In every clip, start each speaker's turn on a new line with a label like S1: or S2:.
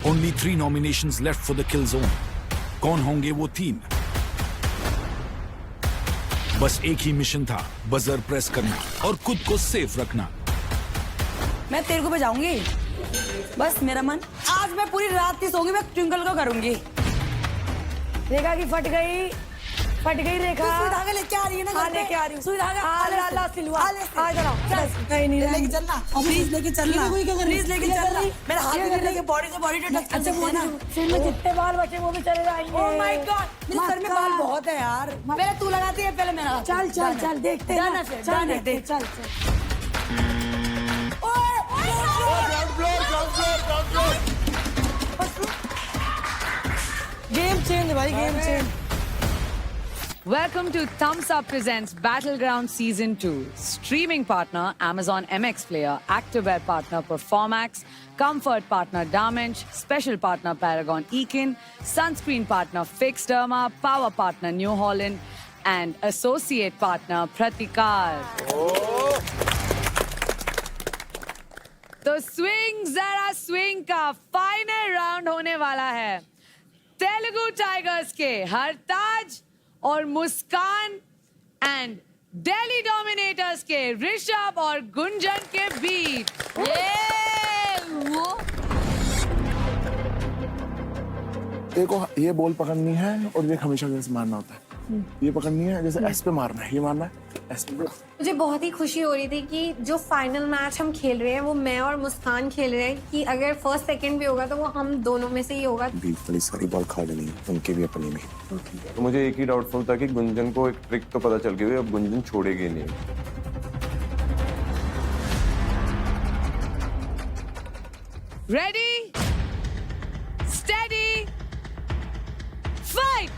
S1: Only 3 nominations left for the kill zone. कौन होंगे वो 3? बस एक ही मिशन था, बजर प्रेस करना और खुद को सेफ रखना।
S2: मैं तेरे को बजाऊंगी, बस मेरा मन। आज मैं पूरी रात नहीं सोऊंगी, मैं ट्विंकल को करूंगी। रेखा की फट गई रेखा।
S3: सुई धागा लेके आ रही है ना?
S2: हाँ लेके आ रही हूँ।
S3: सुई धागा
S2: आ सिलवा।
S3: आ जरा
S2: नहीं
S3: लेके चलना, प्लीज लेके चलना,
S2: प्लीज लेके चलना।
S3: मेरा हाथ भी लेके बॉडी से बॉडी टच कर सकते हैं ना?
S2: सिर में जितने बाल बचे वो भी चले जाएंगे।
S3: ओह माय गॉड, मेरे सर में बाल बहुत है यार।
S2: पहले तू लगाती है, पहले मेरा।
S3: चल देखते हैं ना।
S2: चल।
S3: गेम चेंज भाई, game change.
S4: Welcome to Thumbs Up presents Battleground Season 2. Streaming partner Amazon MX Player, Activewear partner Performax, Comfort partner Damage, Special partner Paragon Ekin, Sunscreen partner Fix Derma, Power partner New Holland, and Associate partner Pratikar. तो swing जरा swing का final round होने वाला है। Telugu tigers के हरताज और मुस्कान and Delhi dominators के ऋषभ और गुंजन के बीच।
S5: देखो ये बॉल पकड़नी है और ये हमेशा जैसे मारना होता है। ये पकड़नी है जैसे एस पे मारना है, ये मारना है एस पे।
S6: मुझे बहुत ही खुशी हो रही थी कि जो फाइनल मैच हम खेल रहे हैं वो मैं और मुस्कान खेल रहे हैं, कि अगर फर्स्ट सेकंड भी होगा तो वो हम दोनों में से ही होगा।
S5: बीच वाली सारी बॉल खा लेनी है, उनकी भी अपनी भी।
S7: तो मुझे एक ही डाउटफुल था कि गुंजन को एक ट्रिक तो पता चल गई, अब गुंजन छोड़ेगी नहीं।
S4: Ready steady fight.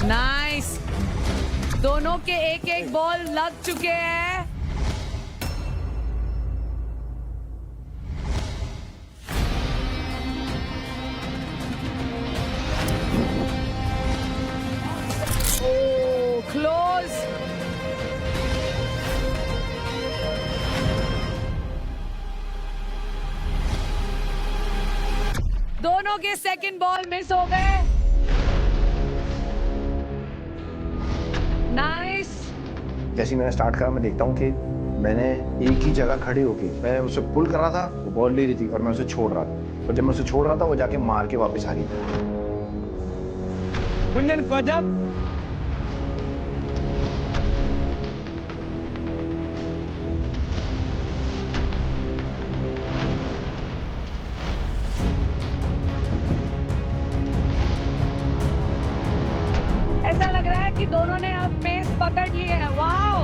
S4: नाइस, दोनों के एक एक बॉल लग चुके हैं। ओह क्लोज। दोनों के सेकंड बॉल मिस हो गए। नाइस।
S8: जैसे ही मैंने स्टार्ट करा, मैं देखता हूँ कि मैंने एक ही जगह खड़े होके मैं उसे पुल कर रहा था, वो बॉल ले रही थी और मैं उसे छोड़ रहा था, और जब मैं उसे छोड़ रहा था वो जाके मार के वापस आ रही थी।
S4: ऐसा लग रहा है कि दोनों ने अब पेस पकड़ लिए है। वाओ,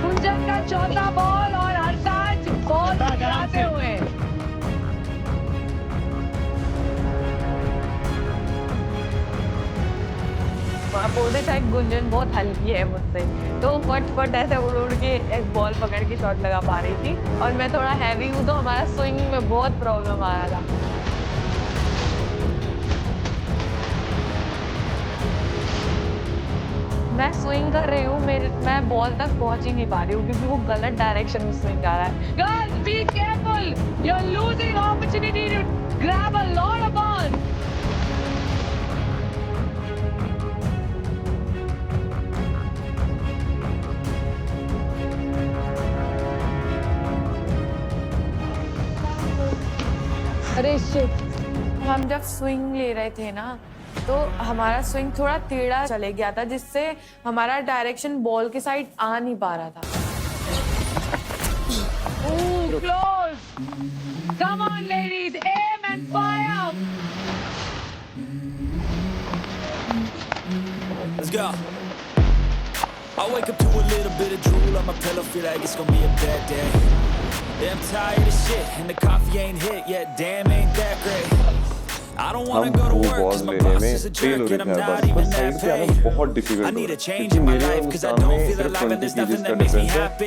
S4: गुंजन का चौथा बॉल और हरताज बॉल गिराते हुए।
S9: आप बोलते थे गुंजन बहुत हल्की है मुझसे, तो फट ऐसे उड़ के एक बॉल पकड़ के शॉट लगा पा रही थी, और मैं थोड़ा हैवी हूँ तो हमारा स्विंग में बहुत प्रॉब्लम आ रहा था। मैं स्विंग कर रही हूँ, मैं बॉल तक पहुँच ही नहीं पा रही हूँ क्योंकि वो गलत डायरेक्शन में स्विंग आ रहा है। Girls, be careful! You're losing opportunity to grab a lot of balls. अरे शिट, हम जब स्विंग ले रहे थे ना तो हमारा स्विंग थोड़ा टेढ़ा चले गया था, जिससे हमारा डायरेक्शन बॉल के साइड आ नहीं पा रहा था।
S4: Ooh, close! Come on, ladies, aim and fire!
S1: Let's go. I wake up to a little bit of drool on my pillow, feel like it's gonna be a bad day. Yeah, I'm tired of shit, and the coffee ain't hit yet, damn ain't that great. I don't wanna go to work cause my boss is a jerk and I'm not even that paid. I need a change in my life cause I don't feel alive and there's nothing that makes me happy.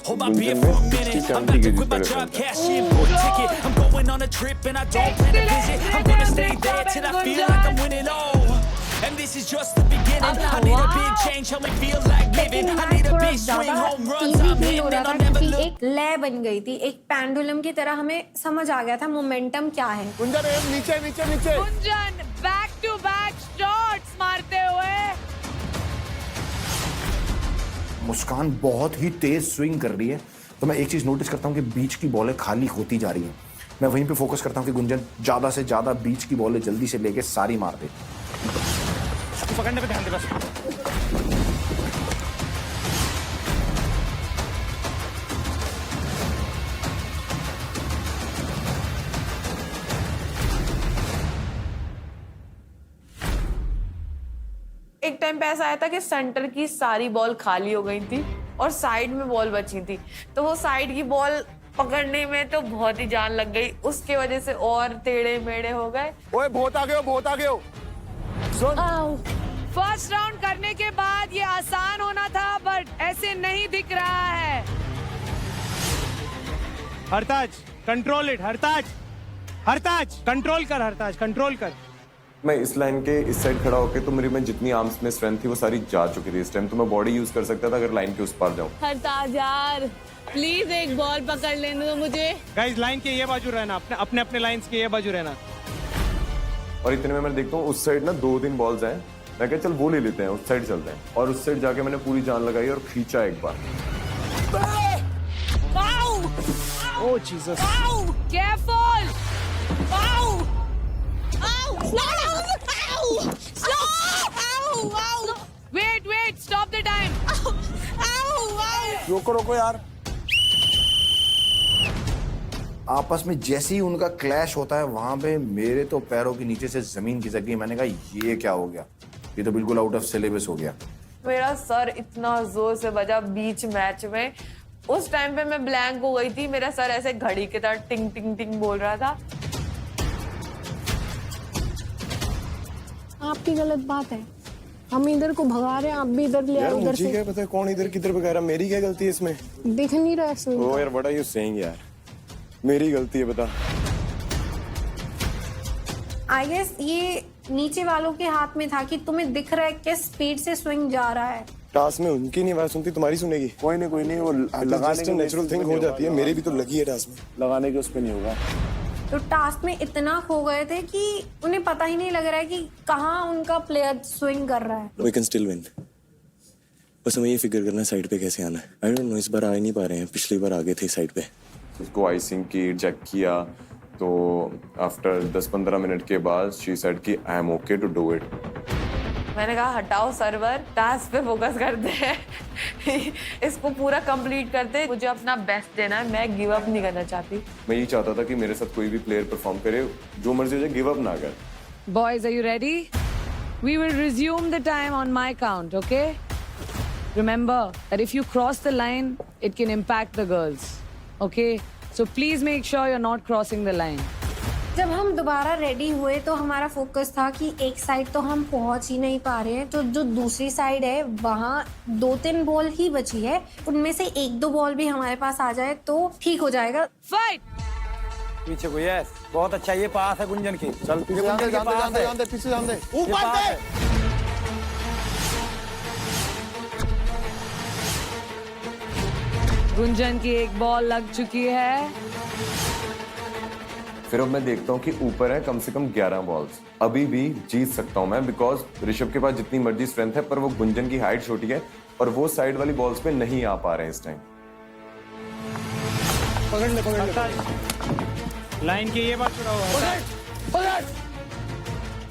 S1: Hold my beer for a minute, I'm about to quit my job, cash in for a ticket. I'm going going on a trip and I don't plan to visit. I'm gonna stay there till I feel like I'm winning all. And this is just the beginning. I need a big change, help me feel like living. I need a big swing, home runs, I'm hitting and I'll never look.
S6: एक लय बन गई थी, एक pendulum की तरह हमें समझ आ गया था मोमेंटम क्या है.
S5: गुंजन नीचे नीचे नीचे.
S4: Gunjan back to back shots मारते हुए.
S8: मुस्कान बहुत ही तेज स्विंग कर रही है, तो मैं एक चीज नोटिस करता हूँ कि बीच की बॉलें खाली होती जा रही हैं. मैं वहीं पे फोकस करता हूँ कि गुंजन ज्यादा से ज्यादा बीच की बॉलें जल्दी से लेके सारी मार दे.
S10: पकड़ने पे ध्यान दे बस.
S9: एक टाइम पे ऐसा आया था कि सेंटर की सारी बॉल खाली हो गई थी और साइड में बॉल बची थी, तो वो साइड की बॉल पकड़ने में तो बहुत ही जान लग गई, उसके वजह से और टेढ़े मेढ़े हो गए.
S5: ओए बहुत आगे हो, बहुत आगे हो. सुन.
S4: फर्स्ट राउंड करने के बाद ये आसान होना था, बट ऐसे नहीं दिख रहा है.
S10: हरताज कंट्रोल इट. हरताज कंट्रोल कर. हरताज कंट्रोल कर.
S7: मैं इस लाइन के इस साइड खड़ा होके तो मेरी में जितनी आर्म्स में स्ट्रेंथ थी वो सारी जा चुकी थी. इस टाइम तो मैं बॉडी यूज कर सकता था अगर लाइन के उस पार जाऊं.
S9: हरताज यार प्लीज एक बॉल पकड़ लेने दो मुझे.
S10: गाइस लाइन के ये बाजू रहना, अपने लाइंस के ये बाजू रहना.
S7: और इतने में मैं देखता हूँ उस साइड ना 2-3 बॉल्स हैं. मैं कहा चल वो ले लेते हैं, उस साइड चलते हैं. और उस साइड जाके मैंने पूरी जान लगाई और खींचा एक बार.
S10: Oh Jesus.
S4: Careful. Wait stop the time.
S5: रोको यार.
S8: आपस में जैसे ही उनका क्लैश होता है वहां पे मेरे तो पैरों के नीचे से जमीन खिसक गई. मैंने कहा ये क्या हो गया, ये तो बिल्कुल आउट ऑफ सिलेबस हो गया.
S9: मेरा सर इतना जोर से बजा बीच मैच में, उस टाइम पे मैं ब्लैंक हो गई थी. मेरा सर ऐसे घड़ी के तरह टिंग टिंग टिंग बोल रहा था.
S6: आपकी गलत बात है, हम इधर को भगा रहे हैं, आप भी इधर ले आओ. उधर से
S7: क्या पता कौन इधर किधर भगा रहा. मेरी क्या गलती है इसमें?
S6: दिख नहीं रहा है.
S7: ओ यार व्हाट आर यू सेइंग यार, मेरी गलती है बता.
S6: आई गेस ये नीचे वालों के हाथ में था कि तुम्हें दिख रहा है किस स्पीड से स्विंग जा रहा है.
S7: टास्क में उनकी नहीं आवाज सुनती, तुम्हारी सुनेगी. कोई नहीं वो लगाने की नेचुरल थिंग हो जाती है. मेरी भी तो लगी है टास्क में, लगाने के उस पे नहीं होगा.
S6: तो टास्क में इतना खो गए थे कि उन्हें पता ही नहीं लग रहा है कि कहाँ उनका प्लेयर स्विंग कर रहा है.
S11: We can still win. बस हमें ये फिगर करना है साइड पे कैसे आना है. आई डोंट नो, इस बार आ ही नहीं पा रहे हैं. पिछली बार आगे थे साइड पे.
S7: उसको आइसिंग की चेक किया तो आफ्टर 10-15 मिनट के बाद शी सेड कि I am okay to do it.
S9: मैंने कहा हटाओ सर्वर, टास्क पे फोकस करते हैं. इसको पूरा कंप्लीट करते. मुझे अपना बेस्ट देना है, मैं गिव अप नहीं करना चाहती.
S7: मैं ये चाहता था कि मेरे साथ कोई भी प्लेयर परफॉर्म करे, जो मर्जी हो जाए, गिव अप ना कर.
S4: Boys, are you ready? We will resume the time on my count, okay? Remember that if you cross the line, it can impact the girls, okay? So please make sure you're not crossing the line.
S6: जब हम दोबारा ready हुए तो हमारा focus था कि एक side तो हम पहुंच ही नहीं पा रहे हैं, तो जो दूसरी साइड है वहाँ 2-3 बॉल ही बची है, उनमें से 1-2 बॉल भी हमारे पास आ जाए तो ठीक हो जाएगा.
S4: Fight!
S10: पीछे को. यस बहुत अच्छा, ये पास है गुंजन की.
S5: चल पीछे जान दे, पीछे जान दे. ऊपर दे.
S4: गुंजन की एक बॉल लग चुकी है.
S7: फिर अब मैं देखता हूँ कि ऊपर है कम से कम 11 बॉल्स. अभी भी जीत सकता हूँ मैं, बिकॉज ऋषभ के पास जितनी मर्जी स्ट्रेंथ है, पर वो गुंजन की हाइट छोटी है और वो साइड वाली बॉल्स पे नहीं आ पा रहे हैं इस टाइम.
S10: पकड़ ले. लाइन के ये बात छुड़ा हुआ है.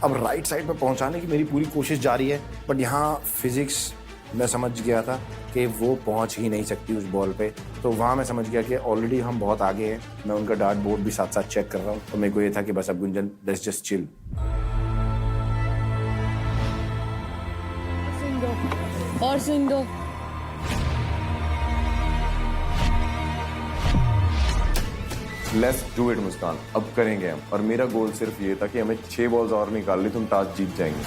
S8: अब राइट साइड पे पहुंचाने की मेरी पूरी कोशिश जारी है, बट यहाँ फिजिक्स मैं समझ गया था कि वो पहुंच ही नहीं सकती उस बॉल पे. तो वहाँ मैं समझ गया कि ऑलरेडी हम बहुत आगे हैं. मैं उनका डार्ट बोर्ड भी साथ साथ चेक कर रहा हूँ, तो मेरे को ये था कि बस अब गुंजन लेट्स जस्ट चिल.
S9: और स्विंग दो.
S7: लेट्स डू इट मुस्कान, अब करेंगे हम. और मेरा गोल सिर्फ ये था कि हमें 6 बॉल्स और निकाल ली, तुम टास्क जीत जाएंगे.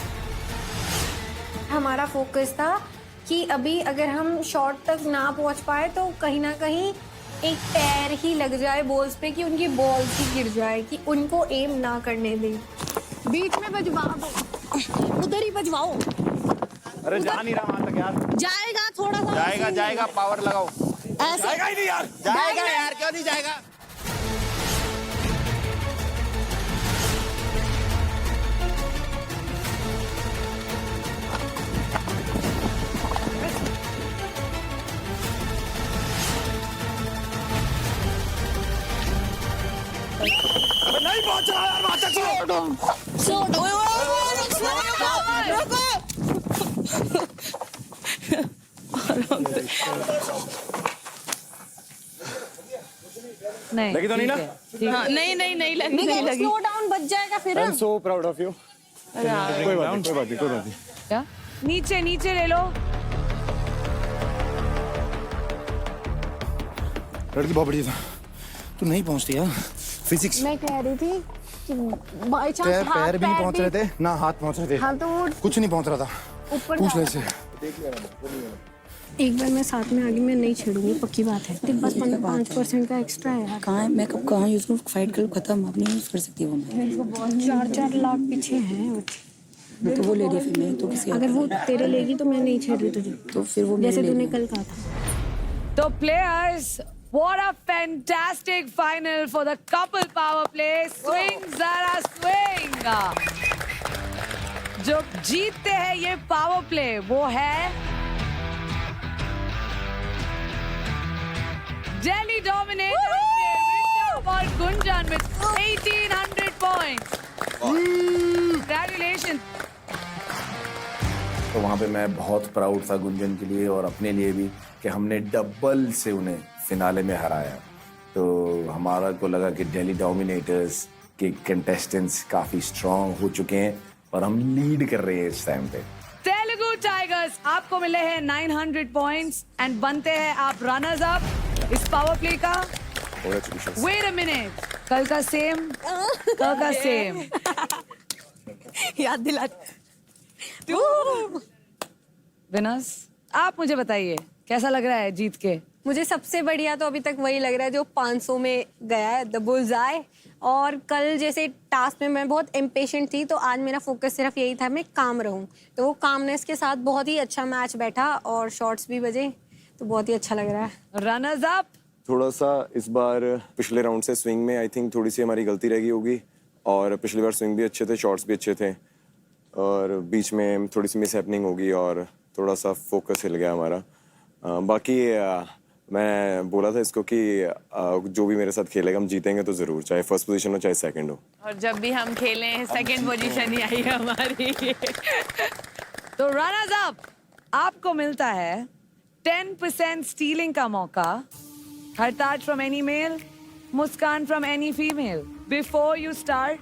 S6: हमारा फोकस था कि अभी अगर हम शॉट तक ना पहुंच पाए तो कहीं ना कहीं एक पैर ही लग जाए बॉल्स पे कि उनकी बॉल्स ही गिर जाए, कि उनको एम ना करने दें। बीच में बजवा दो, उधर ही बजवाओ।
S8: अरे जा नहीं रहा वहां तक यार।
S6: जाएगा थोड़ा सा,
S8: जाएगा पावर लगाओ।
S6: ऐसे
S8: जाएगा ही नहीं यार। जाएगा यार, क्यों नहीं जाएगा?
S5: नहीं पहुंच रहा यार वहां तक।
S4: नहीं
S8: लगी तो नहीं ना?
S4: ठीक है।
S9: हाँ, नहीं लगी।
S6: स्लो डाउन बच जाएगा फिर।
S8: I am so proud of you. कोई बात नहीं।
S4: क्या? नीचे ले लो।
S8: लड़की बहुत बढ़िया था। तू नहीं पहुंचती यार। फिजिक्स।
S6: मैं कह रही थी कि बाई चांस
S8: पैर भी नहीं पहुंच रहे थे ना, हाथ पहुंच रहे थे।
S6: हाँ तो वो
S8: कुछ नहीं पहुंच रहा था।
S6: ऊपर
S8: पूछ ले से।
S6: एक बार मैं साथ में आ गई, मैं नहीं छेड़ूंगी, पक्की बात है। तेरे पास 5% का एक्स्ट्रा है यार।
S2: कहाँ है? मैं कब कहाँ यूज करूँ? फाइट कर खत्म, अब नहीं यूज कर सकती वो मैं।
S6: 4 लाख पीछे हैं।
S2: तो वो ले रही फिर मैं तो किसी
S6: अगर वो तेरे लेगी तो मैं नहीं छेड़ रही तुझे,
S2: तो फिर वो
S6: जैसे
S2: मेरे
S6: तूने
S2: ले
S6: कल कहा था।
S4: तो players, what a fantastic final for the couple power play. Swing Zara swing. जो जीतते हैं ये पावर प्ले वो है Delhi Dominators के ऋषभ और गुंजन with 1800 points. Congratulations.
S8: तो वहाँ पे मैं बहुत प्राउड था गुंजन के लिए और अपने लिए भी कि हमने डबल से उन्हें फिनाले में हराया। तो हमारा को लगा कि दिल्ली डोमिनेटर्स के कंटेस्टेंट्स काफी स्ट्रांग हो चुके हैं और हम लीड कर रहे हैं इस टाइम पे।
S4: तेलुगु टाइगर्स आपको मिले हैं 900 पॉइंट्स एंड बनते हैं आप रनर्स अप इस पावर प्ले का। वेट अ मिनट, कल का सेम
S3: याद दिला।
S4: विनर्स आप मुझे बताइए कैसा लग रहा है जीत के?
S6: मुझे सबसे बढ़िया तो अभी तक वही लग रहा है जो 500 में गया है, द बुल्स आई। और कल जैसे टास्क में मैं बहुत इम्पेशेंट थी, तो आज मेरा फोकस सिर्फ यही था मैं काम रहूं। तो वो कामनेस के साथ बहुत ही अच्छा मैच बैठा और शॉट्स भी बजे, तो बहुत ही अच्छा लग रहा है।
S4: रनर्स अप
S11: थोड़ा सा इस बार पिछले राउंड से स्विंग में आई थिंक थोड़ी सी हमारी गलती रह गई होगी और पिछली बार स्विंग भी अच्छे थे, शॉट्स भी अच्छे थे और बीच में थोड़ी सी मिस हैपनिंग होगी और थोड़ा सा फोकस हिल गया हमारा। बाकी मैं बोला था इसको कि जो भी मेरे साथ खेलेगा हम जीतेंगे तो जरूर, चाहे फर्स्ट पोजीशन हो चाहे सेकंड हो।
S9: और जब भी हम खेले सेकंड पोजीशन ही आई है हमारी।
S4: तो रनर्स अप आपको मिलता है 10% स्टीलिंग का मौका। Hartaj from any male, Muskan from any female. Before you start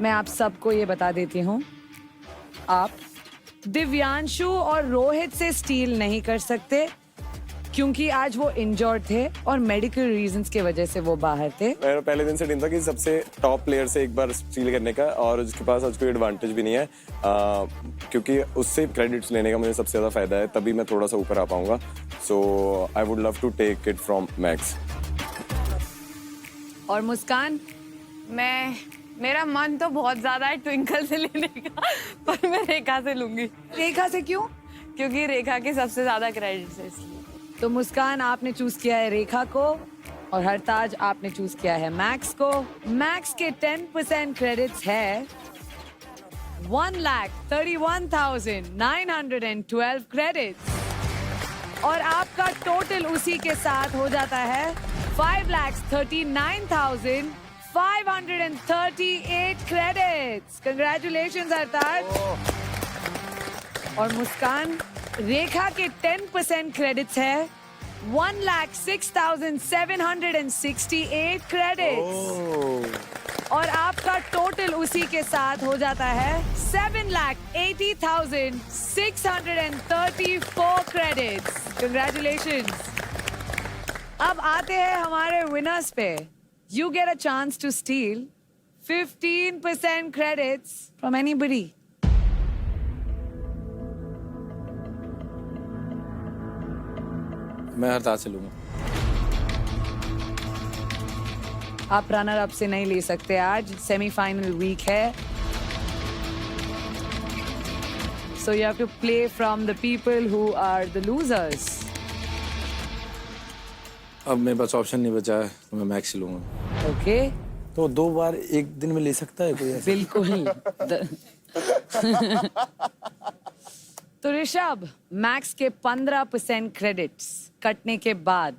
S4: मैं आप सबको ये बता देती हूँ, आप दिव्यांशु और रोहित से स्टील नहीं कर सकते क्योंकि आज वो इंजर्ड थे और मेडिकल रीजंस की वजह से वो बाहर थे।
S11: मेरा पहले दिन से ड्रीम था कि सबसे टॉप प्लेयर से एक बार स्टील करने का और उसके पास आज कोई एडवांटेज भी नहीं है क्योंकि उससे क्रेडिट्स लेने का मुझे सबसे ज्यादा फायदा है, तभी मैं थोड़ा सा ऊपर आ पाऊंगा। So I would love to take it from Max.
S4: और मुस्कान?
S9: मेरा मन तो बहुत ज्यादा है ट्विंकल से लेने का, पर मैं रेखा से लूंगी।
S4: रेखा से क्यों?
S9: क्योंकि रेखा के सबसे ज्यादा क्रेडिट्स है इसलिए।
S4: तो मुस्कान आपने चूज किया है रेखा को और हरताज आपने चूज किया है मैक्स को। मैक्स के 10% क्रेडिट्स है 1,31,912 क्रेडिट्स और आपका टोटल उसी के साथ हो जाता है 5,39,538 क्रेडिट्स। कंग्रेचुलेशंस हरताज। और मुस्कान, रेखा के 10% क्रेडिट्स है 1,06,768 क्रेडिट्स और आपका टोटल उसी के साथ हो जाता है 7,80,634 क्रेडिट्स। कंग्रेचुलेशंस। अब आते हैं हमारे विनर्स पे। You get a chance to steal 15% credits from anybody.
S8: मैं हरताज से लूंगा।
S4: आप रनर अप से नहीं ले सकते आज, सेमीफाइनल वीक है. So you have to play from the people who are the losers.
S8: अब मेरे पास ऑप्शन नहीं बचा है तो मैं मैक्स ही लूंगा.
S4: Okay?
S12: तो 2 बार एक दिन में ले सकता है कोई ऐसा?
S4: बिल्कुल. तो ऋषभ, मैक्स के 15% क्रेडिट्स कटने के बाद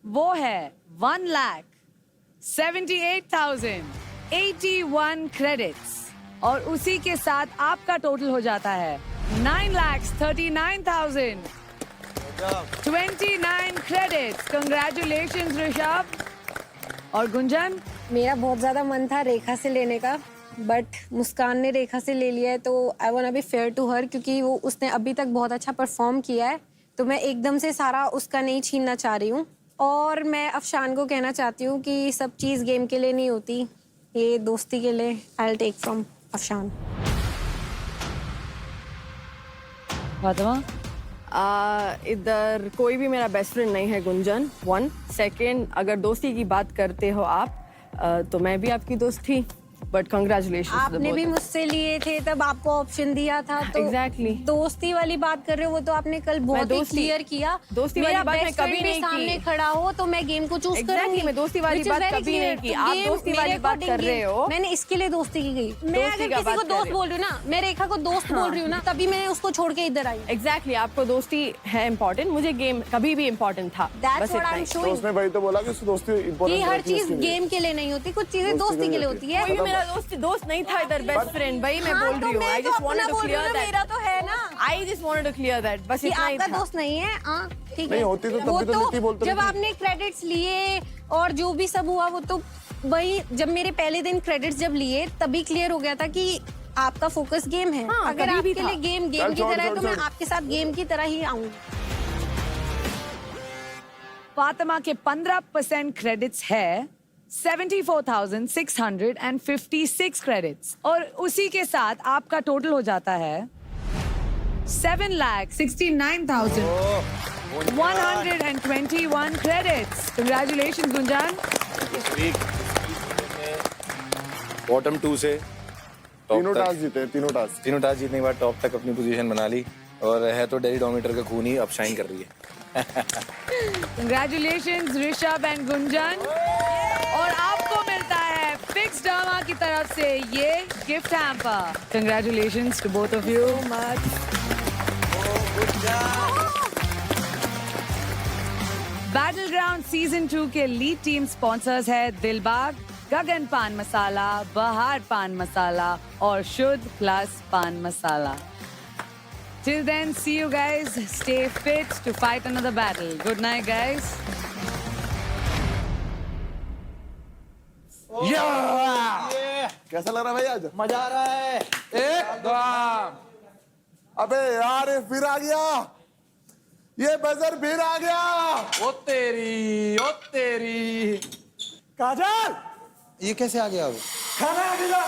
S4: वो है 1,78,081 क्रेडिट्स, और उसी के साथ आपका टोटल हो जाता है 9,39,029 क्रेडिट्स. कंग्रेचुलेशंस ऋषभ. और गुंजन?
S6: मेरा बहुत ज्यादा मन था रेखा से लेने का, बट मुस्कान ने रेखा से ले लिया है, तो I want be fair to her, क्योंकि वो उसने अभी तक बहुत अच्छा परफॉर्म किया है, तो मैं एकदम से सारा उसका नहीं छीनना चाह रही हूँ. और मैं अफशान को कहना चाहती हूँ कि सब चीज़ गेम के लिए नहीं होती, ये दोस्ती के लिए. I will take from Afshan.
S4: Fatima?
S3: इधर कोई भी मेरा बेस्ट फ्रेंड नहीं है गुंजन. 1 सेकेंड, अगर दोस्ती की बात करते हो आप, तो मैं भी आपकी दोस्त थी, बट कंग्रेचुलेशन.
S6: आपने भी मुझसे लिए थे, तब आपको ऑप्शन दिया था, तो
S3: Exactly.
S6: दोस्ती वाली बात कर रहे हो, वो तो आपने कल बहुत ही क्लियर किया.
S3: दोस्ती वाली बात मैं कभी नहीं की.
S6: सामने खड़ा हो तो मैं गेम को चूज करूंगी.
S3: मैं दोस्ती वाली बात कभी नहीं की. आप दोस्ती वाली बात कर रहे हो.
S6: मैंने इसके लिए दोस्ती की गई. मैं अगर किसी को दोस्त बोल रही हूँ ना, मैं रेखा को दोस्त बोल रही हूँ ना, तभी मैंने उसको छोड़ के इधर आई.
S3: एग्जैक्टली, आपको दोस्ती है इम्पोर्टेंट, मुझे गेम कभी भी इम्पोर्टेंट था.
S6: That's what I'm
S5: तो
S6: showing.
S5: उसने वही तो बोला कि उसकी दोस्ती
S6: कि
S5: इम्पोर्टेंट
S6: हर चीज गेम के लिए नहीं होती, कुछ चीजें दोस्ती के लिए होती है.
S3: कोई भी मेरा दोस्त नहीं था इधर, बेस्ट फ्रेंड. भाई मैं बोल रही हूँ, I just wanted to clear that.
S6: मेरा तो है ना,
S3: I just wanted to clear that, बस
S6: कि
S3: इतना ही
S6: आपका
S3: था.
S6: दोस्त नहीं है. हाँ ठीक है.
S5: नहीं होती तो तब
S6: वो
S5: भी तो नीति बोलते
S6: जब
S5: रहती.
S6: आपने क्रेडिट्स लिए और जो भी सब हुआ, वो तो वही, जब मेरे पहले दिन क्रेडिट्स जब लिए तभी क्लियर हो गया था कि आपका फोकस गेम है.
S3: हाँ,
S6: अगर
S3: कभी भी
S6: आपके
S3: था.
S6: लिए गेम
S5: चल,
S6: की
S5: छोड़,
S6: तरह है, तो
S5: छोड़,
S6: मैं
S5: छोड़.
S6: आपके साथ गेम की तरह ही आऊंगी.
S4: फातिमा के 15% क्रेडिट्स है 74,656 क्रेडिट्स, और उसी के साथ आपका टोटल हो जाता है 7,69,121 क्रेडिट्स. कंग्रेचुलेशंस गुंजन.
S8: बॉटम 2 से
S5: तीनों टास्क जीते, तीनों टास्क
S8: जीतने के बाद टॉप तक अपनी पोजीशन बना ली, और है तो डेरी डोमीटर का खून ही अब शाइन कर रही है.
S4: Congratulations Rishabh and Gunjan. और आपको मिलता है फिक्स ड्रामा की तरफ से ये gift hamper. Congratulations to both of you. Battleground season 2 के लीड टीम स्पॉन्सर्स है दिलबाग, गगन पान मसाला, बहार पान मसाला और शुद्ध प्लस पान मसाला. Till then, see you guys. Stay fit to fight another battle. Good night, guys.
S5: कैसा लग रहा है भाई आज?
S12: मजा आ रहा है एकदम.
S5: अबे यार ये फिर आ गया, ये बजर फिर आ गया.
S12: ओ तेरी
S5: काजल
S12: ये कैसे आ गया? अब
S5: खाना आ गया.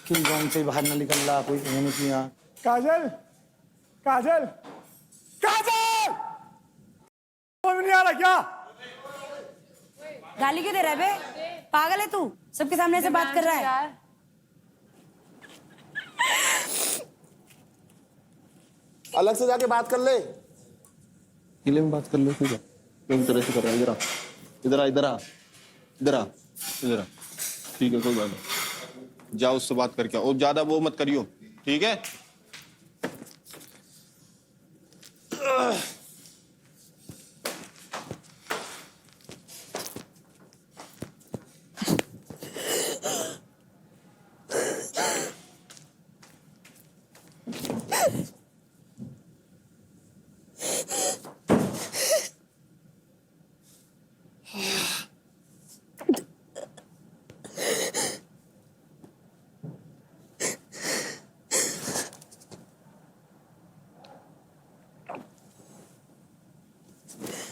S12: किल जोन से बाहर ना निकल रहा, कोई नहीं किया.
S5: काजल काजल काजल समझ नहीं आ रहा क्या?
S2: गाली क्यों दे रहा है बे? पागल है तू? सबके सामने से बात कर रहा है.
S5: अलग से जाके बात कर ले.
S12: किले में बात कर लो. ठीक है, तुम तरह से कर रहा है. इधर आ, इधर आ, इधर आ, इधर आ, इधर आ. ठीक है, कोई बात नहीं. जाओ उससे बात करके आओ. ज्यादा वो मत करियो, ठीक है?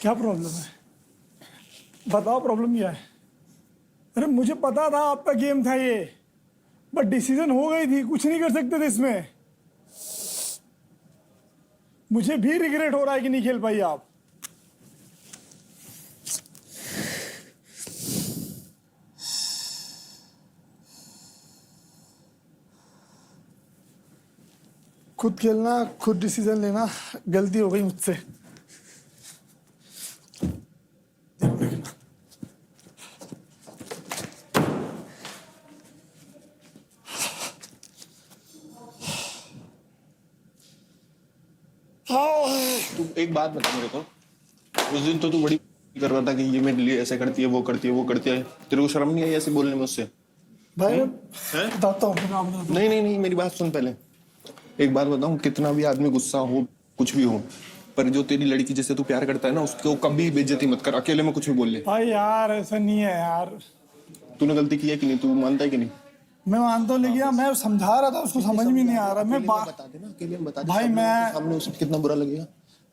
S13: क्या प्रॉब्लम है? बताओ प्रॉब्लम क्या है? अरे मुझे पता था आपका गेम था ये, बट डिसीजन हो गई थी, कुछ नहीं कर सकते थे इसमें. मुझे भी रिग्रेट हो रहा है कि नहीं खेल पाई आप. खुद खेलना, खुद डिसीजन लेना, गलती हो गई मुझसे।
S12: तू एक बात बता मेरे को, उस दिन तो तू बड़ी कर रहा था कि ये मेरे लिए ऐसा करती है, वो करती है, वो करती है, तेरे को शर्म नहीं आई ऐसे बोलने में उससे?
S13: भाई बताता हूँ,
S12: नहीं नहीं नहीं, मेरी बात सुन पहले। एक बात बताऊं, कितना भी आदमी गुस्सा हो, कुछ भी हो, पर जो तेरी लड़की जिससे तू प्यार करता है ना, उसको कभी बेइज्जती मत कर। अकेले में कुछ भी बोल ले।
S13: भाई यार ऐसा नहीं है यार।
S12: तूने गलती की है कि नहीं? तू मानता है कि नहीं?
S13: मैं मानता हूँ, लेकिन मैं समझा रहा था, उसको समझ में नहीं आ रहा। मैं
S12: बता देना, अकेले में बता दे
S13: भाई मैं
S12: सामने उसको कितना बुरा लगेगा।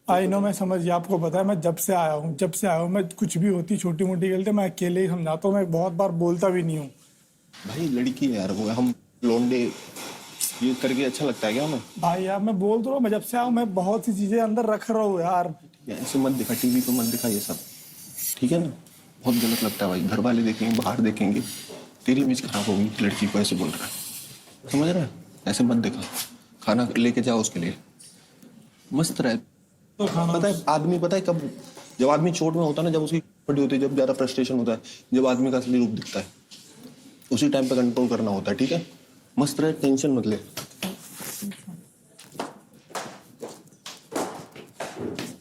S13: आई नो, मैं समझ गया। आपको पता है मैं जब से आया हूँ मैं कुछ भी होती छोटी मोटी गलती मैं अकेले ही समझाता हूँ। मैं बहुत बार बोलता भी नहीं हूँ।
S12: भाई लड़की है यार वो, हम लोंडे ये करके अच्छा लगता है क्या हमें?
S13: भाई यार मैं बोल तो रहा हूँ, मैं जब से आया हूँ मैं बहुत सी चीजें अंदर रख रहा हूँ यार।
S12: ऐसे मत दिखा, टीवी पे मत दिखा ये सब, ठीक है ना? बहुत गलत लगता है भाई। घर वाले देखेंगे, बाहर देखेंगे, तेरी इमेज खराब होगी। लड़की को ऐसे बोल रहा है, समझ रहा है? ऐसे मत दिखा। खाना लेके जाओ उसके लिए, मस्त रहे। तो पता है आदमी, पता है कब, जब आदमी चोट में होता है ना, जब उसकी फटी होती है, जब ज्यादा फ्रस्ट्रेशन होता है, जब आदमी का असली रूप दिखता है, उसी टाइम पे कंट्रोल करना होता है, ठीक है? मस्त रहे, टेंशन मत ले।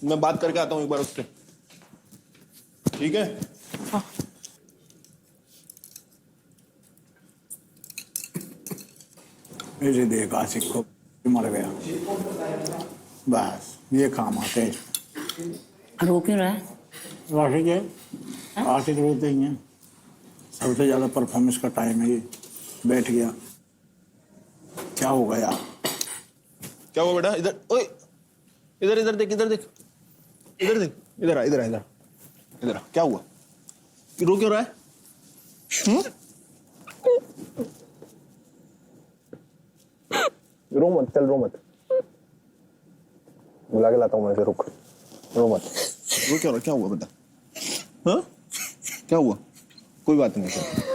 S12: मैं बात करके आता हूँ एक बार उससे, ठीक है?
S14: मेरे देख आशिक को मर गया, बस ये काम आते हैं।
S2: रो क्यों रहा है?
S14: आशिक है, आशिक रोते ही हैं। सबसे ज्यादा परफॉर्मेंस का टाइम है ये। बैठ गया, क्या हो गया?
S12: क्या हुआ बेटा? इधर, ओए इधर इधर देख, इधर देख, इधर देख, इधर आ, इधर आ, इधर इधर आ। क्या हुआ? रो क्यों रहा है? रो मत, चल रो मत, बुला के लाता हूँ मैं, रुक, रो मत। रो क्यों रहा? क्या हुआ बेटा? हाँ क्या हुआ? कोई बात नहीं सर।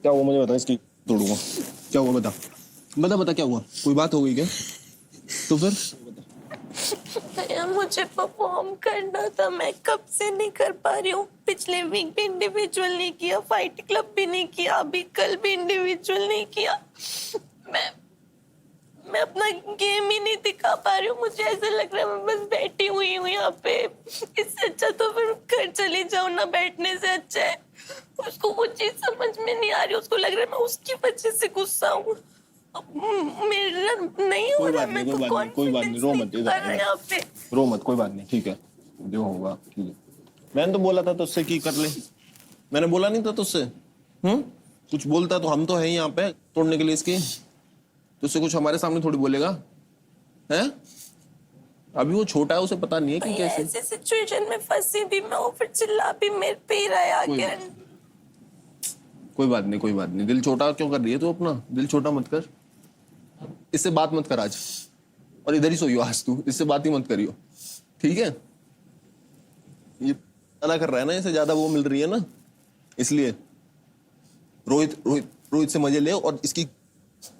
S12: क्या हुआ मुझे बता, इसकी तोड़ूंगा। क्या हुआ बता, बता बता, क्या हुआ? कोई बात हो गई क्या? तो फिर
S15: मुझे परफॉर्म करना था, मैं कब से नहीं कर पा रही हूँ। पिछले वीक भी इंडिविजुअल नहीं किया, फाइट क्लब भी नहीं किया, अभी कल भी इंडिविजुअल नहीं किया। मैं अपना गेम ही नहीं दिखा पा रही हूँ। मुझे ऐसा लग रहा है मैं बस बैठी हुई हूँ यहाँ पे। इससे अच्छा तो फिर घर चली जाऊँ ना, बैठने से अच्छा है। उसको वो चीज समझ में नहीं आ रही, उसको लग रहा है मैं उसकी वजह से गुस्सा हूँ। मेरा नहीं हो रहा, मैं तो
S12: कोई बात नहीं, रो मत,
S15: यहाँ पे
S12: रो मत, कोई बात नहीं, ठीक है? जो होगा ठीक है। मैंने तो बोला था तुझसे कि कर ले, मैंने बोला नहीं था तुझसे? कुछ बोलता तो हम तो है यहाँ पे तोड़ने के लिए इसकी। तुझसे कुछ हमारे सामने थोड़ी बोलेगा, हैं? अभी वो छोटा है, उसे पता नहीं है कि कैसे
S15: ऐसे सिचुएशन में फंसी भी मैं हूँ, फिर चिल्ला भी मेरे पे ही रहा है आगे।
S12: कोई बात नहीं, कोई बात नहीं। दिल छोटा क्यों कर रही है तू अपना? दिल छोटा मत कर, इससे बात मत कर आज, और इधर ही सोइयो आज तू, इससे बात ही मत करियो, ठीक है? ये मना कर रहा है ना, इससे ज्यादा वो मिल रही है ना, इसलिए रोहित रोहित रोहित से मजे ले, और इसकी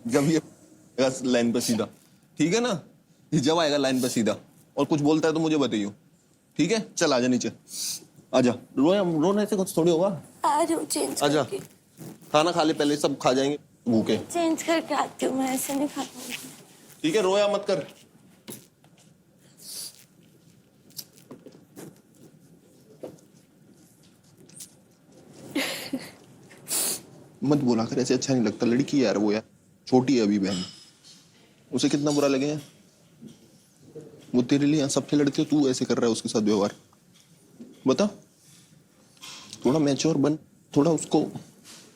S12: जब ये लाइन पर सीधा, ठीक है ना? ये जब आएगा लाइन पर सीधा और कुछ बोलता है तो मुझे बताइयो, ठीक है? चल आजा नीचे, आजा। रोने से कुछ थोड़ी होगा।
S15: आ रही हूँ चेंज
S12: आजा,
S15: करके।
S12: खाना खा ले पहले, सब खा जाएंगे भूखे।
S15: चेंज करके आती हूँ, मैं ऐसे नहीं खाता।
S12: ठीक है, रोया मत कर। मत बोला कर ऐसे, अच्छा नहीं लगता। लड़की यार वो, यार छोटी है अभी बहन, उसे कितना बुरा लगे। वो तेरे लिए सबसे लड़के हो, तू ऐसे कर रहा है उसके साथ व्यवहार। बता, थोड़ा मैच्योर बन, थोड़ा उसको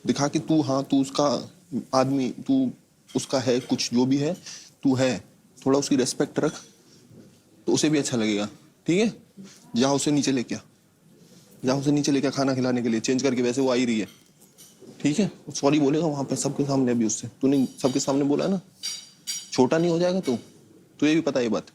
S12: दिखा कि तू, हाँ तू उसका आदमी, तू उसका है, कुछ जो भी है तू है। थोड़ा उसकी रेस्पेक्ट रख तो उसे भी अच्छा लगेगा, ठीक है? जा उसे नीचे लेके आ, जा उसे नीचे लेके आ खाना खिलाने के लिए, चेंज करके। वैसे वो आ ही रही है, ठीक है? सॉरी बोलेगा वहां पे सबके सामने, अभी उससे तूने सबके सामने बोला है ना, छोटा नहीं हो जाएगा तू, तुझे भी पता है ये बात।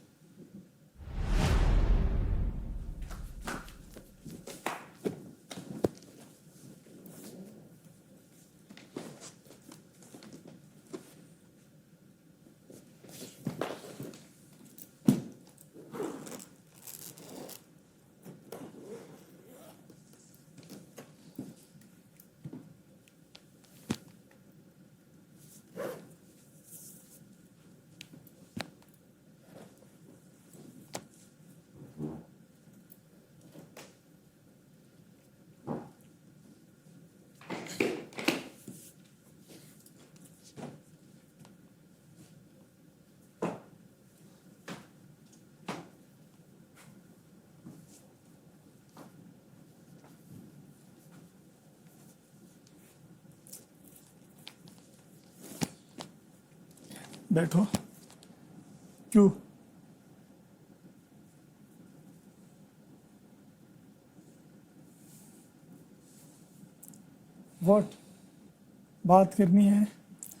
S13: बैठो। क्यों? व्हाट? बात करनी है?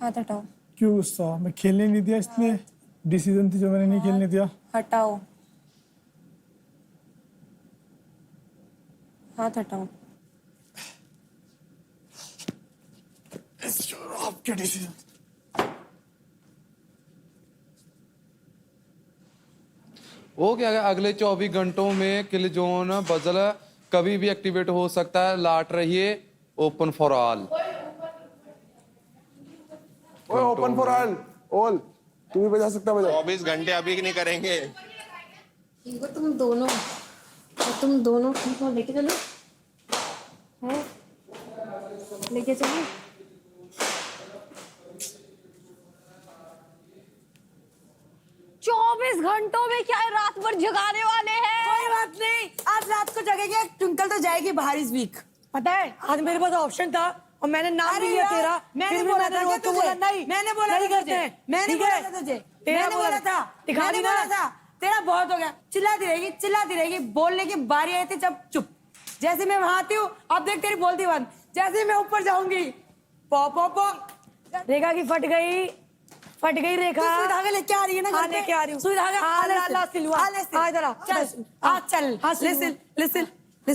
S6: हाथ हटाओ।
S13: क्यों गुस्सा? मैं खेलने नहीं दिया इसलिए? डिसीजन थी जो मैंने नहीं खेलने दिया।
S6: हटाओ, हाथ हटाओ।
S13: आपके डिसीजन।
S16: वो क्या है, अगले 24 घंटों में किल जोन बजल कभी भी एक्टिवेट हो सकता है। लाट रहिए open for all.
S5: Open for all तू भी बजा सकता है।
S12: 24 घंटे अभी नहीं करेंगे।
S6: इनको तुम दोनों लेके चलो, है लेके चलो।
S2: घंटों में क्या है, रात भर जगाने वाले हैं। कोई बात नहीं, आज रात को जगेंगे। ट्विंकल तो जाएगी बाहर इस वीक। पता है आज मेरे पास ऑप्शन था और मैंने नाम भी लिया तेरा। मैंने बोला था नहीं, मैंने बोला नहीं करते, मैंने बोला था तुझे, मैंने बोला था, मैंने बोला था। तेरा बहुत हो गया, चिल्लाती रहेगी। बोलने की बारी आई थी जब चुप। जैसे मैं वहां आती हूँ, अब देख तेरी बोलती बंद। जैसे मैं ऊपर जाऊंगी, पॉ पॉ पॉ। रेखा की फट गई रेखा। सुई धागा लेके आ रही है ना? हाँ लेके आ रही हूँ। सुई धागा ला सिलवा। हाँ इधर आ, चल ले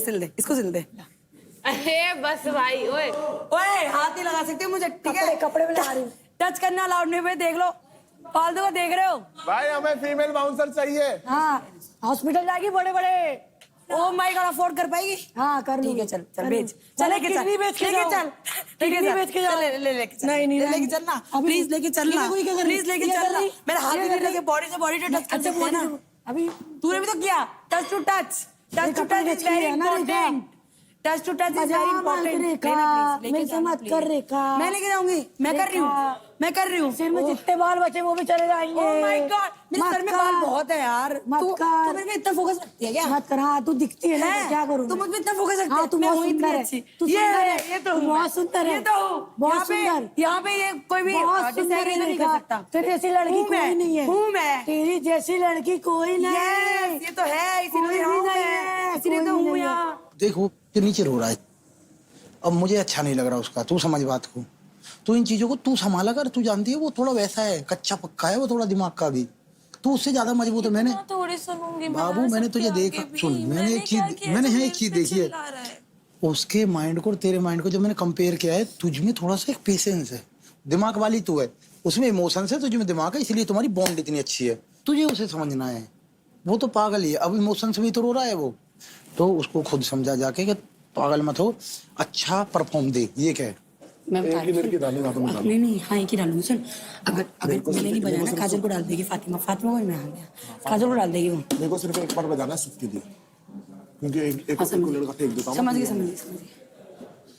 S2: सिल दे, इसको सिल दे।
S9: अरे बस भाई,
S2: ओए हाथ नहीं लगा सकते मुझे, ठीक है? कपड़े में लगा रही हूँ। टच करना अलाउड नहीं। भाई देख लो, फालतू को देख रहे हो
S5: भाई। हमें फीमेल बाउंसर चाहिए।
S2: हाँ, हॉस्पिटल जाएगी बड़े। ओ माय गॉड, अफोर्ड कर पाएगी? हाँ कर लूंगी। चल भेज, चल लेके चल, लेके चल, लेके चलना प्लीज, लेके चलना प्लीज, लेके चलना। मेरा हाथ भी लेके बॉडी से बॉडी टच कर सकते हैं ना? अभी तूने भी तो किया। Touch to touch is very important. Touch to touch is very important. मत कर रेखा, मैं लेके जाऊंगी। मैं कर रही हूँ। सिर में जितने बाल बचे वो भी चले जाएंगे। ओह माय गॉड, मेरे सर में बाल बहुत है यार। तू मेरे पे इतना फोकस रखती है क्या? मत कर। हाँ तू दिखती है ना, क्या करूँ? तू मुझ पे इतना फोकस रखती है। तू बहुत सुंदर है। ये तो बहुत सुंदर है। ये तो बहुत सुंदर। यहाँ पे ये कोई भी डिसाइड नहीं कर सकता। तेरी जैसी लड़की कोई नहीं है। हूँ मैं, तेरी जैसी लड़की कोई नहीं। ये तो है, इसीलिए तो हूँ यहाँ।
S14: देखो ये नीचे रो रहा है, अब मुझे अच्छा नहीं लग रहा उसका। तू समझ बात को, तू इन चीजों को तू संभाला कर। तू जानती है वो थोड़ा वैसा है, कच्चा पक्का है वो, थोड़ा दिमाग का भी। तू उससे ज्यादा मजबूत है। मैंने
S15: थोड़ी सुनूंगी
S14: बाबू, मैंने तुझे देखा, सुन, मैंने एक चीज देखी है, उसके माइंड को और तेरे माइंड को जब मैंने कंपेयर किया है, तुझ में थोड़ा सा एक पेशेंस है। दिमाग वाली तू है, उसमें इमोशंस है, तुझ में दिमाग है, इसलिए तुम्हारी बॉन्ड इतनी अच्छी है। तुझे उसे समझना है। वो तो पागल ही है, अब इमोशंस में तो रो रहा है वो। तो उसको खुद समझा जाके कि पागल मत हो, अच्छा परफॉर्म दे। ये क्या है?
S2: मैं बता रही हूँ। नहीं हाँ एक ही डालूंगी। सुन, अगर मैंने नहीं बजाना, काजल को डाल देगी फातिमा को भी मैं आ गया, काजल को डाल देगी वो।
S5: मेरे को सिर्फ एक बार बजाना सुख के लिए, क्योंकि एक लड़का फेंक देता हूं। समझ गई।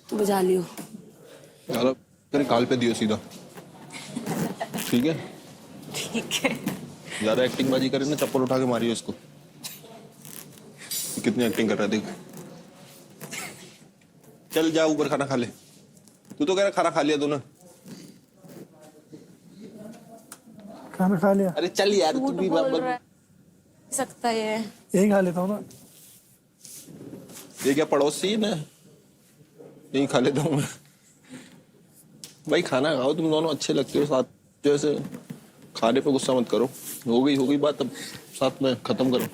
S2: तू बजा लियो
S12: यार, तेरे काल पे दियो सीधा, ठीक है? ज्यादा एक्टिंग बाजी करे ना, चप्पल उठा के मारियो इसको। कितनी एक्टिंग कर रहा है देख। चल जा ऊपर खाना खा ले। तू तो कह रहा खाना खा लिया तूने।
S13: खाना खा लिया?
S12: अरे चल यार, तू भी
S15: सकता है।
S13: यही खा लेता हूँ ना।
S12: ये क्या पड़ोसी है ना, यही खा लेता हूँ मैं। भाई खाना खाओ, तुम दोनों अच्छे लगते हो साथ। जैसे खाने पे गुस्सा मत करो। हो गई बात, अब साथ में खत्म करो।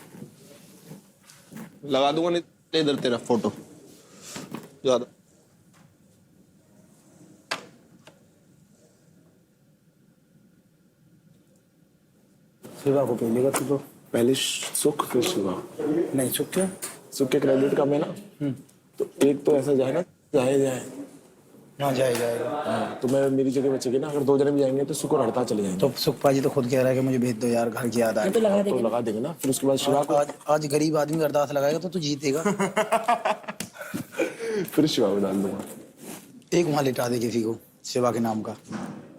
S12: लगा दूंगा नहीं इधर तेरा फोटो ज्यादा।
S5: शिवा को पहले का तो पहले सुख फिर शिवा।
S14: नहीं सुख क्या?
S5: सुख के क्रेडिट कम है ना, तो एक तो ऐसा जाए ना, जाए
S14: हाँ जाएगा।
S5: हाँ, तो मैं मेरी जगह बचेगी ना। अगर 2 जने भी जाएंगे तो सुख और हड़ता चले जाएंगे।
S14: तो सुखपा जी तो खुद कह रहा है कि मुझे भेज दो यार, घर की याद आ रही।
S2: तो
S5: लगा देंगे ना। फिर उसके बाद शिवा को
S14: आज गरीब आदमी अरदास लगाएगा तो तू जीतेगा।
S5: फिर शिवा को डाल दूंगा।
S14: एक वहाँ लिटा दे किसी को शिवा के नाम का।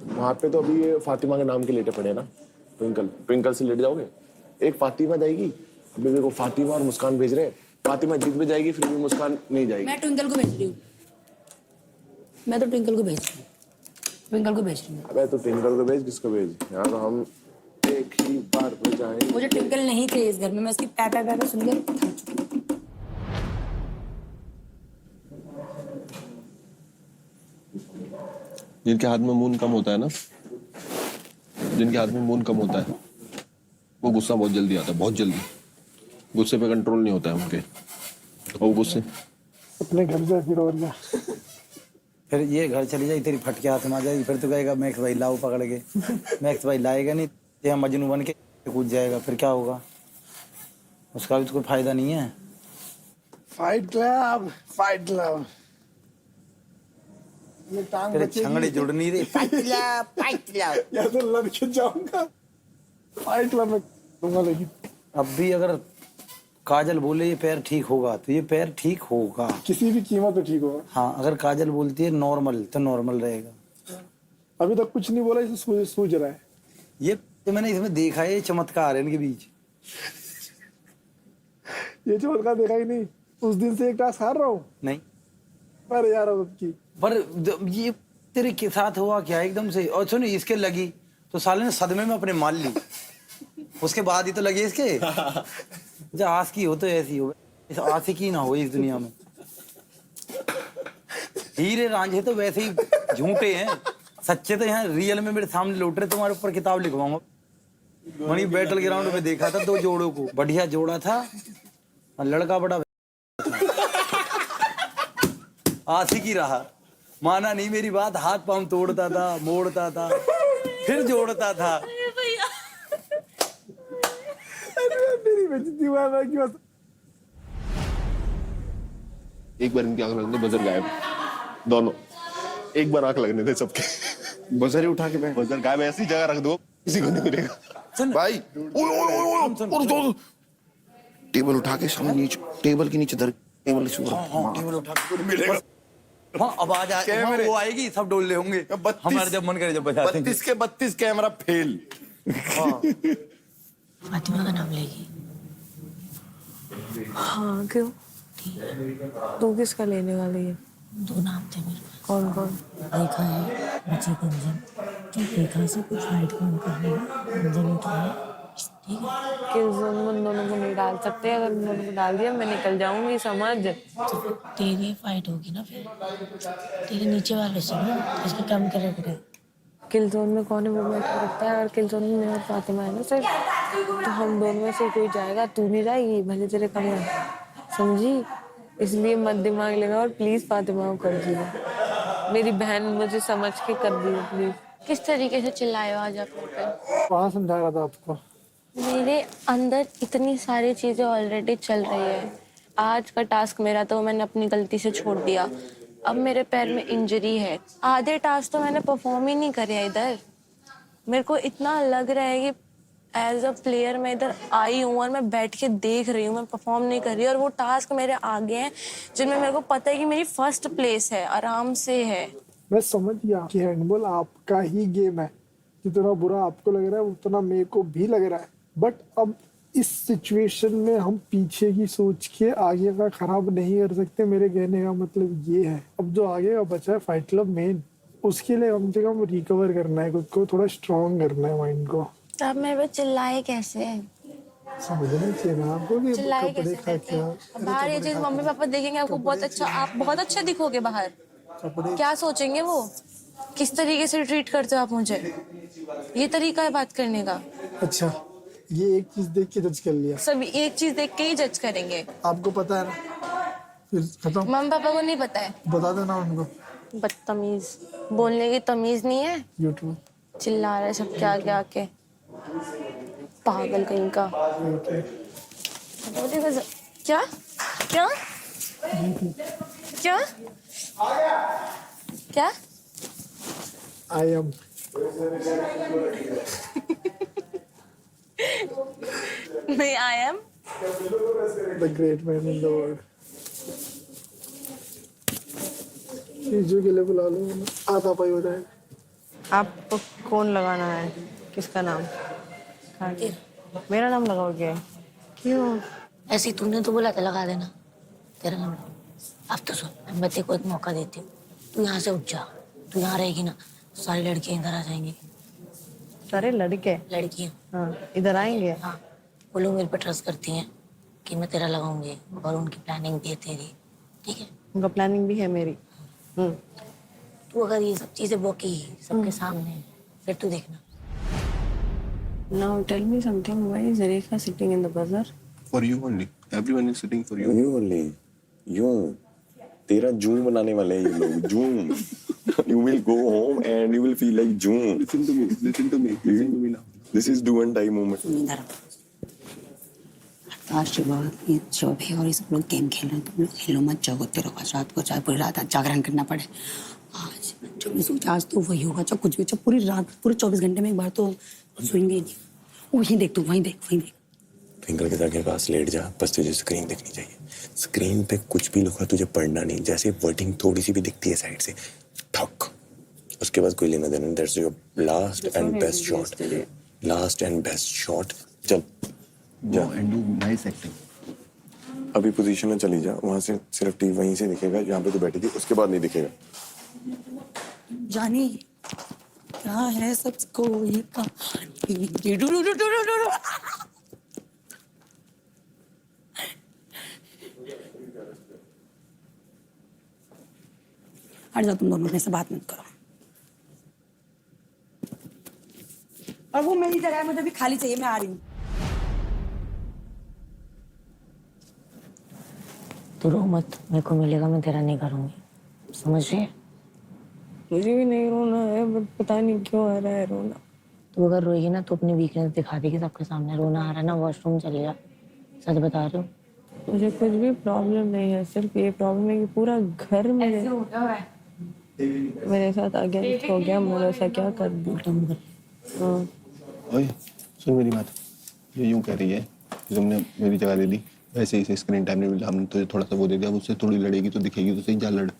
S5: वहाँ पे तो अभी ये फातिमा के नाम के लेटे पड़े ना। ट्विंकल से लेट जाओगे। एक फातिमा जाएगी, अभी देखो फातिमा और मुस्कान भेज रहे हैं। फातिमा जीत भी जाएगी, फिर भी मुस्कान नहीं जाएगी।
S2: मैं ट्विंकल को भेज रही हूँ। ट्विंकल को भेज रही हूँ।
S5: अबे तो ट्विंकल को भेज, किसको भेज? यहाँ तो हम एक ही बार बजाएंगे।
S2: मुझे ट्विंकल नहीं चाहिए इस घर में, मैं उसकी पै पै पै सुन के थक चुकी हूँ।
S12: जिनके हाथ में मून कम होता है ना, जिनके हाथ में मून कम होता है वो गुस्सा बहुत जल्दी आता है, बहुत जल्दी। गुस्से पे कंट्रोल नहीं होता है उनके, और गुस्से
S13: अपने घर जा फिर और क्या।
S14: फिर ये घर चली जाए तेरी फटके हाथ में आ जाएगी, फिर तो कहेगा मैक्स भाई लाओ पकड़ के। मैक्स भाई लाएगा नहीं, ये मजनू बन के कूद जाएगा, फिर क्या होगा? उसका भी तो कोई फायदा नहीं है।
S13: Fight club, fight club. ये टांग
S14: तेरे
S13: बचेगी।
S14: छंगड़ी जुड़ नहीं रही। Fight club, fight club.
S13: या तो लड़के जाऊंगा फाइट क्लब में दूंगा, लेकिन
S14: अब भी अगर काजल बोले ये पैर ठीक होगा तो ये पैर ठीक होगा,
S13: किसी भी कीमत पे ठीक होगा।
S14: हाँ, अगर काजल बोलती है नॉर्मल तो नॉर्मल रहेगा।
S13: अभी तक कुछ नहीं बोला, इसे सूझ रहा है।
S14: ये तो मैंने इसमें देखा है, ये चमत्कार है इनके बीच।
S13: ये चमत्कार देखा ही नहीं। उस दिन से एक टास्क हार रहा हूँ।
S14: नहीं
S13: अरे यार अब की
S14: पर ये तेरे के साथ हुआ क्या एकदम से? और सुन, इसके लगी तो साले ने सदमे में अपने मान ली, उसके बाद ही तो लगे इसके। जो आशिकी हो तो ऐसी हो, इस आशिकी ना हो इस दुनिया में। हीरे रांझे तो वैसे ही झूठे हैं, सच्चे तो यहाँ रियल में मेरे सामने लौट रहे। तुम्हारे ऊपर किताब लिखवाऊंगा। वहीं बैटल ग्राउंड में देखा था 2 जोड़ों को, बढ़िया जोड़ा था और लड़का बड़ा आशिकी रहा, माना नहीं मेरी बात, हाथ पांव तोड़ता था, मोड़ता था, फिर जोड़ता था।
S13: मेरी बेइज्जती हुआ है कि बस
S12: एक बार इनकी आंख लगने बजर गायब, दोनों एक बार आंख लगने थे सबके।
S8: बजर ही उठा के
S12: बजर गायब, ऐसी जगह रख दो किसी को नहीं मिलेगा।
S8: भाई टेबल उठा के सामने नीचे, टेबल के नीचे धर, टेबल
S14: टेबल उठा के मिलेगा। हाँ, अब आ जाए, हाँ, वो आएगी, सब डोल ले होंगे। हमारा जब मन करे जब बजाते हैं।
S8: 32 के 32 कैमरा फेल।
S15: फातिमा का नाम लेगी?
S9: हाँ क्यों? तू किसका लेने वाली है?
S15: 2 नाम थे मेरे पास।
S9: कौन कौन?
S15: देखा है बच्चे गुंजन, तो देखा से कुछ फाइट कौन करने गुंजन ही तो है, ठीक है।
S9: किल्जोन में उन दोनों को नहीं डाल सकते, अगर उन दोनों को डाल दिया मैं निकल जाऊंगी, समझ।
S15: तो तेरी फाइट होगी ना, फिर तेरे नीचे वाले से ना, इसकी कम करे करे।
S9: किल्जोन में कौन है वो मैटर करता है, और किल्जोन में मैं और फातिमा है ना सिर्फ, तो हम दोनों में से कोई जाएगा, तू नहीं जाएगी, भले तेरे कम है, समझी। इसलिए मत दिमाग लगा और प्लीज फातिमा को कर दियो, मेरी बहन मुझे समझ के कर दियो प्लीज।
S15: किस तरीके से चिल्लाए हो आज आप लोग पे?
S13: वहाँ समझा रहा था आपको।
S15: मेरे अंदर इतनी सारी चीजें ऑलरेडी चल रही है। आज का टास्क मेरा तो मैंने अपनी गलती से छोड़ दिया, अब मेरे पैर में इंजरी है। आधे टास्क तो मैंने परफॉर्म ही नहीं करे इधर। मेरे को इतना लग रहा है कि एज अ प्लेयर मैं इधर आई हूँ और मैं बैठ के देख रही हूँ, मैं परफॉर्म नहीं कर रही, और वो टास्क मेरे आगे हैं जिनमें मेरे को पता है कि मेरी फर्स्ट प्लेस है, आराम से है।
S13: मैं समझ गया कि हैंडबॉल आपका ही गेम है, जितना बुरा आपको लग रहा है उतना मेरे को भी लग रहा है। बट अब इस सिचुएशन में हम पीछे की सोच के आगे का खराब नहीं कर सकते। मेरे कहने का मतलब ये है, अब जो आगे का बचा है फाइट क्लब मेन, उसके लिए कम से कम रिकवर करना है, खुद को थोड़ा स्ट्रॉन्ग करना है माइंड को।
S15: तो अब मेरे को चिल्लाए कैसे?
S13: समझना चाहिए ना आपको कि
S15: चिल्लाए
S13: कपड़े
S15: कैसे
S13: का
S15: करते
S13: क्या
S15: हैं? बाहर ये चीज मम्मी पापा देखेंगे आपको बहुत अच्छा, आप बहुत अच्छा दिखोगे बाहर, क्या सोचेंगे वो? किस तरीके से ट्रीट करते हो आप मुझे? ये तरीका है बात करने का?
S13: अच्छा, ये एक चीज देख के जज कर लिया?
S15: सब एक चीज देख के ही जज करेंगे।
S13: आपको पता है ना, फिर खत्म।
S15: मम्मी पापा को नहीं पता है?
S13: बता देना उनको।
S15: बदतमीज, बोलने की तमीज नहीं है।
S13: यूट्यूब
S15: चिल्ला रहे सबके आगे आके, पागल कहीं का। क्या क्या क्या क्या?
S13: आई एम
S15: नहीं, I am
S13: the great man in the world. चीजों के लिए बुला लो, आता पाई हो जाएगा।
S9: आपको कौन लगाना है? किसका नाम? मेरा नाम लगाओगे? क्यों?
S15: ऐसे तूने तो बोला था लगा देना, तेरा नाम। अब तो सुन, मैं तेरे को एक मौका देती हूँ, तू यहाँ से उठ जा। तू यहाँ रहेगी ना, सारी लड़कियां इधर आ जाएंगी।
S3: सारे लड़के?
S15: लड़कियां।
S3: हाँ, इधर आएंगे?
S15: हाँ, वो लोग मेरे पे ट्रस्ट करती हैं कि मैं तेरा लगाऊंगी, और उनकी प्लानिंग भी है तेरी, ठीक है?
S3: उनका प्लानिंग भी है मेरी।
S15: तू अगर ये सब चीजें बोकी सबके सामने, फिर तू देखना।
S3: Now tell me something. Why is Rekha sitting in the buzzer?
S12: For you only. Everyone is sitting for you.
S11: You only. You. तेरा जूम बनाने वाले हैं ये लोग, zoom. You will go home and you will feel like zoom.
S12: Listen to me. Listen to me. Listen to me now.
S11: This is do and die moment.
S2: आज सुबह ये job है और ये सब लोग गेम खेल रहे हैं, तुम लोग खेलो मत, जागो तेरे पास रात को चाहे पूरी रात जागरण करना पड़े। आज जो मैं सोचा आज तो वही होगा, चाहे कुछ भी, चाहे पूरी रात पूरे 24 घंटे में एक बार तो सोएंगे ही नहीं। वहीं देख तू, वहीं देख, वहीं देख।
S11: ट्विंकल के जाके पास लेट जा, बस तुझे स्क्रीन देखनी चाहिए। स्क्रीन पे कुछ भी लिखा तुझे पढ़ना नहीं, जैसे वर्डिंग थोड़ी सी भी दिखती है साइड से ठक, उसके बाद कोई लेना देना। That's your last and best shot, last and best shot. चल जा
S12: एंड डू नाइस एक्टिंग।
S11: अभी पोजीशन में चली जा, वहां से सिर्फ टीवी वहीं से दिखेगा जहाँ पे तू बैठी थी, उसके बाद नहीं दिखेगा।
S2: जानी क्या है सबको ये कहानी। हट जाओ तुम दोनों, अपने से बात मत करो। और वो मेरी जगह है, मुझे भी खाली चाहिए, मैं आ रही हूँ।
S15: तू रो मत, मेरे को मिलेगा मैं तेरा नहीं करूंगी, समझ रही है?
S3: मुझे भी नहीं रोना है, बट पता नहीं क्यों आ रहा है रोना।
S15: तू अगर रोएगी ना तो अपनी वीकनेस दिखा देगी सबके सामने। रोना आ रहा है ना, वॉशरूम चले जा, सच बता रही हूँ।
S3: मुझे कुछ भी प्रॉब्लम नहीं है, सिर्फ ये प्रॉब्लम है कि पूरा घर मेरे साथ अगेंस्ट हो गया। मैं ऐसा क्या कर दूँ?
S12: ओए सुन मेरी बात, ये यूं कह रही है कि तुमने मेरी जगह दे दी, वैसे ही स्क्रीन टाइम नहीं मिला, हमने तुझे थोड़ा सा वो दे दिया, उससे थोड़ी लड़ेगी तो दिखेगी तो सही, जा लड़।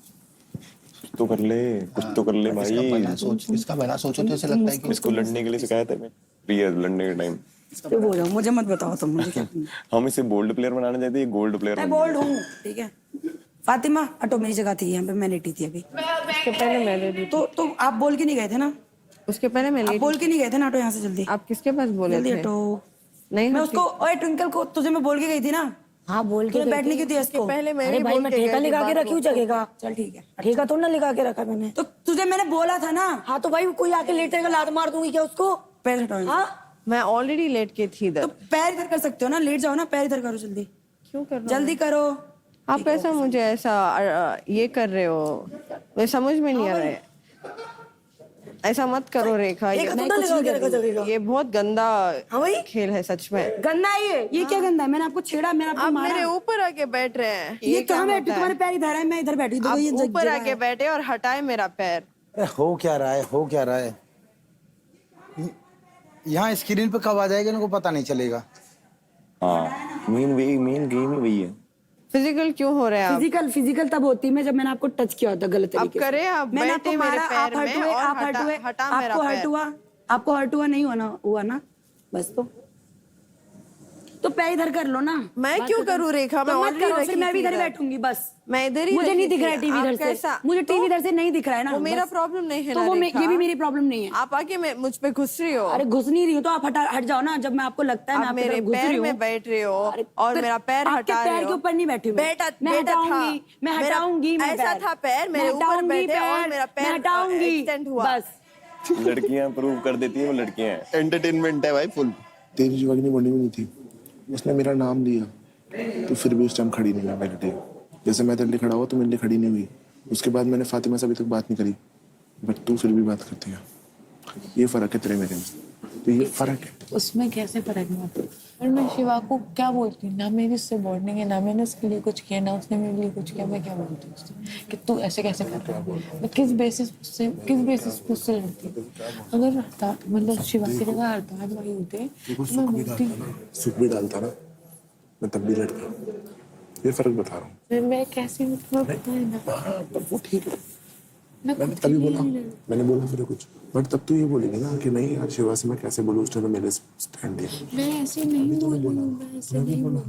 S11: तो कर ले, कुछ तो कर ले भाई।
S12: इसका भला सोचो तो ऐसे लगता है कि
S11: इसको लड़ने के लिए सिखाया था मैं, प्रिय लड़ने के टाइम।
S2: तो हो जाओ, मुझे मत बताओ तुम, मुझे क्या करना है।
S11: हम इसे बोल्ड प्लेयर बनाना चाहते हैं, ये गोल्ड प्लेयर।
S2: मैं बोल्ड हूँ, ठीक है। फातिमा हटो, मेरी जगह थी यहाँ पे, मैं लेटी थी अभी।
S3: उसके पहले मैं लेटी।
S2: तो आप बोल के नहीं गए थे ना?
S3: उसके पहले मैं लेटी।
S2: बोल के नहीं गए थे ना? हटो यहाँ से जल्दी।
S3: आप किसके पास बोले थे?
S2: जल्दी हटो।
S3: नहीं,
S2: मैं उसको, ओए ट्विंकल को तुझे मैं बोल के गई थी ना?
S15: हाँ बोल के
S2: बैठने की थी इसको।
S3: पहले मैं
S15: अरे भाई मैं ठेका लगा के रखी हूँ जगह का।
S2: चल ठीक है,
S15: ठेका तो ना लगा के रखा मैंने।
S2: तो तुझे मैंने बोला था ना।
S15: हाँ तो भाई कोई आके लेटेगा, लात मार दूंगी क्या उसको?
S2: पैर हटाओ।
S3: हाँ मैं ऑलरेडी लेट के थी इधर।
S2: तो पैर इधर कर सकते हो ना, लेट जाओ ना, पैर इधर करो जल्दी।
S3: क्यों कर रहे हो?
S2: जल्दी करो।
S3: आप कैसा मुझे ऐसा ये कर रहे हो, मैं समझ में नहीं आ रहा है। ऐसा मत करो रेखा, ये बहुत गंदा खेल है सच में।
S2: गंदा ये क्या गंदा है? मैंने आपको छेड़ा, मैंने आपको मारा।
S3: आप मेरे ऊपर आके बैठ रहे हैं।
S2: ये कहाँ बैठी? तुम्हारे पैर इधर है, मैं इधर बैठी।
S3: आप ऊपर आके बैठे और हटाए मेरा पैर।
S14: हो क्या रहा है, हो क्या रहा है? यहाँ स्क्रीन पे कब आ जाएगा इनको पता नहीं चलेगा।
S11: हाँ मेन गेम ही वही है।
S3: फिजिकल क्यों हो रहा है?
S2: फिजिकल तब होती है जब मैंने आपको टच किया होता गलत तरीके से।
S3: अब करे, आप
S2: मैंने
S3: बैठे
S2: आपको
S3: मेरे
S2: मारा,
S3: पैर
S2: आप हर्ट
S3: में
S2: हुए,
S3: और
S2: आप हर्ट हुए,
S3: हटा मेरा
S2: आपको हर्ट
S3: पैर।
S2: हुआ, आपको हर्ट हुआ नहीं हुआ ना, बस तो पैर इधर कर लो ना।
S3: मैं क्यों करूँ रेखा? मैं
S2: मत करो, फिर मैं भी इधर बैठूंगी बस।
S3: मैं इधर ही
S2: मुझे नहीं दिख रहा है टीवी इधर से, मुझे टीवी इधर से नहीं दिख रहा है ना।
S3: वो मेरा प्रॉब्लम नहीं है
S2: तो
S3: ना
S2: वो
S3: रेखा।
S2: ये भी मेरी प्रॉब्लम नहीं है।
S3: आप आके मुझ पे घुस रही हो।
S2: अरे घुस नहीं रही हो तो आप हट जाओ ना, जब मैं आपको लगता है मैं
S3: आप
S2: आपकी
S3: मेरे
S2: तरफ घुस रही
S3: पैर
S2: हूँ।
S3: में बैठ रहे हो और मेरा पैर हटा रहे हो।
S2: पैर के ऊपर नहीं बैठी हूँ मैं हटाऊंगी, मैं हटाऊंगी।
S3: ऐसा था पैर मेरे ऊपर बैठे और मेरा पैर
S2: हटाऊंगी,
S3: एक्सटेंड हुआ।
S2: बस
S11: लड़कियां प्रूव कर देती है, वो लड़कियां हैं।
S12: एंटरटेनमेंट है भाई फुल।
S5: तेरी जवानी बनी हुई नहीं थी, उसने मेरा नाम लिया तो फिर भी उस टाइम खड़ी नहीं हुई मेरे लिए। जैसे मैं तेरे लिए खड़ा हुआ तो मेरे लिए खड़ी नहीं हुई। उसके बाद मैंने फातिमा से अभी तक बात नहीं करी, बट तू फिर भी बात करती है। ये फर्क है तेरे मेरे में, तो ये फर्क है।
S9: उसमें कैसे फर्क है? और मैं शिवा को क्या बोलती हूँ? ना मेरी उससे बॉन्डिंग है, ना मैंने उसके लिए कुछ किया, ना उसने मेरे लिए कुछ किया। मैं क्या बोलती हूँ उससे कि तू ऐसे कैसे कर रहा है? मैं किस बेसिस उससे लड़ती हूँ? अगर मतलब शिवा की जगह अर्थात वही होते तो मैं बोलती।
S5: सुख भी डालता ना, मैं तब भी लड़ता। ये फर्क बता रहा हूँ
S9: मैं कैसे, मतलब पता है ना।
S5: वो ठीक है, मैंने तभी बोला, मैंने बोला फिर कुछ, बट तब तू ये बोलेगी ना कि नहीं यार शिवा से मैं कैसे बोलूँ, उसने तो मेरे स्टैंड दिया।
S2: मैं ऐसे नहीं बोलूँ, मैं ऐसे नहीं बोलूँ,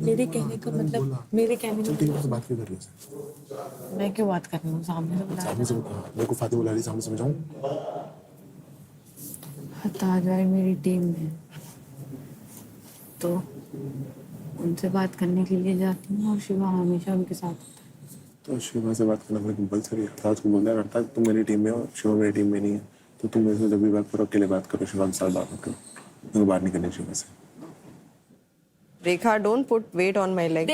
S2: मेरे कहने का मतलब, मेरे कहने का
S5: ठीक है, बात क्यों कर रही है?
S2: मैं क्यों बात कर रही हूँ? सामने से बुला,
S5: सामने से मेरे को फातिमा बुला रही, सामने समझाऊं?
S2: हरताज भाई मेरी टीम में, तो उनसे बात करने के लिए जाती हूँ और शिवा हमेशा उनके साथ होता है।
S5: तो शिवा से बात करना मेरे कंपल्सरी है। हरताज को बोलना है हरताज तुम मेरी टीम में हो, शिवा मेरी टीम में नहीं है, तो तुम मेरे से जब भी बात करो अकेले बात करो, शिवा के साथ बात मत करो, मेरे को बात नहीं करनी शिवा से।
S3: Rekha don't put weight on my leg.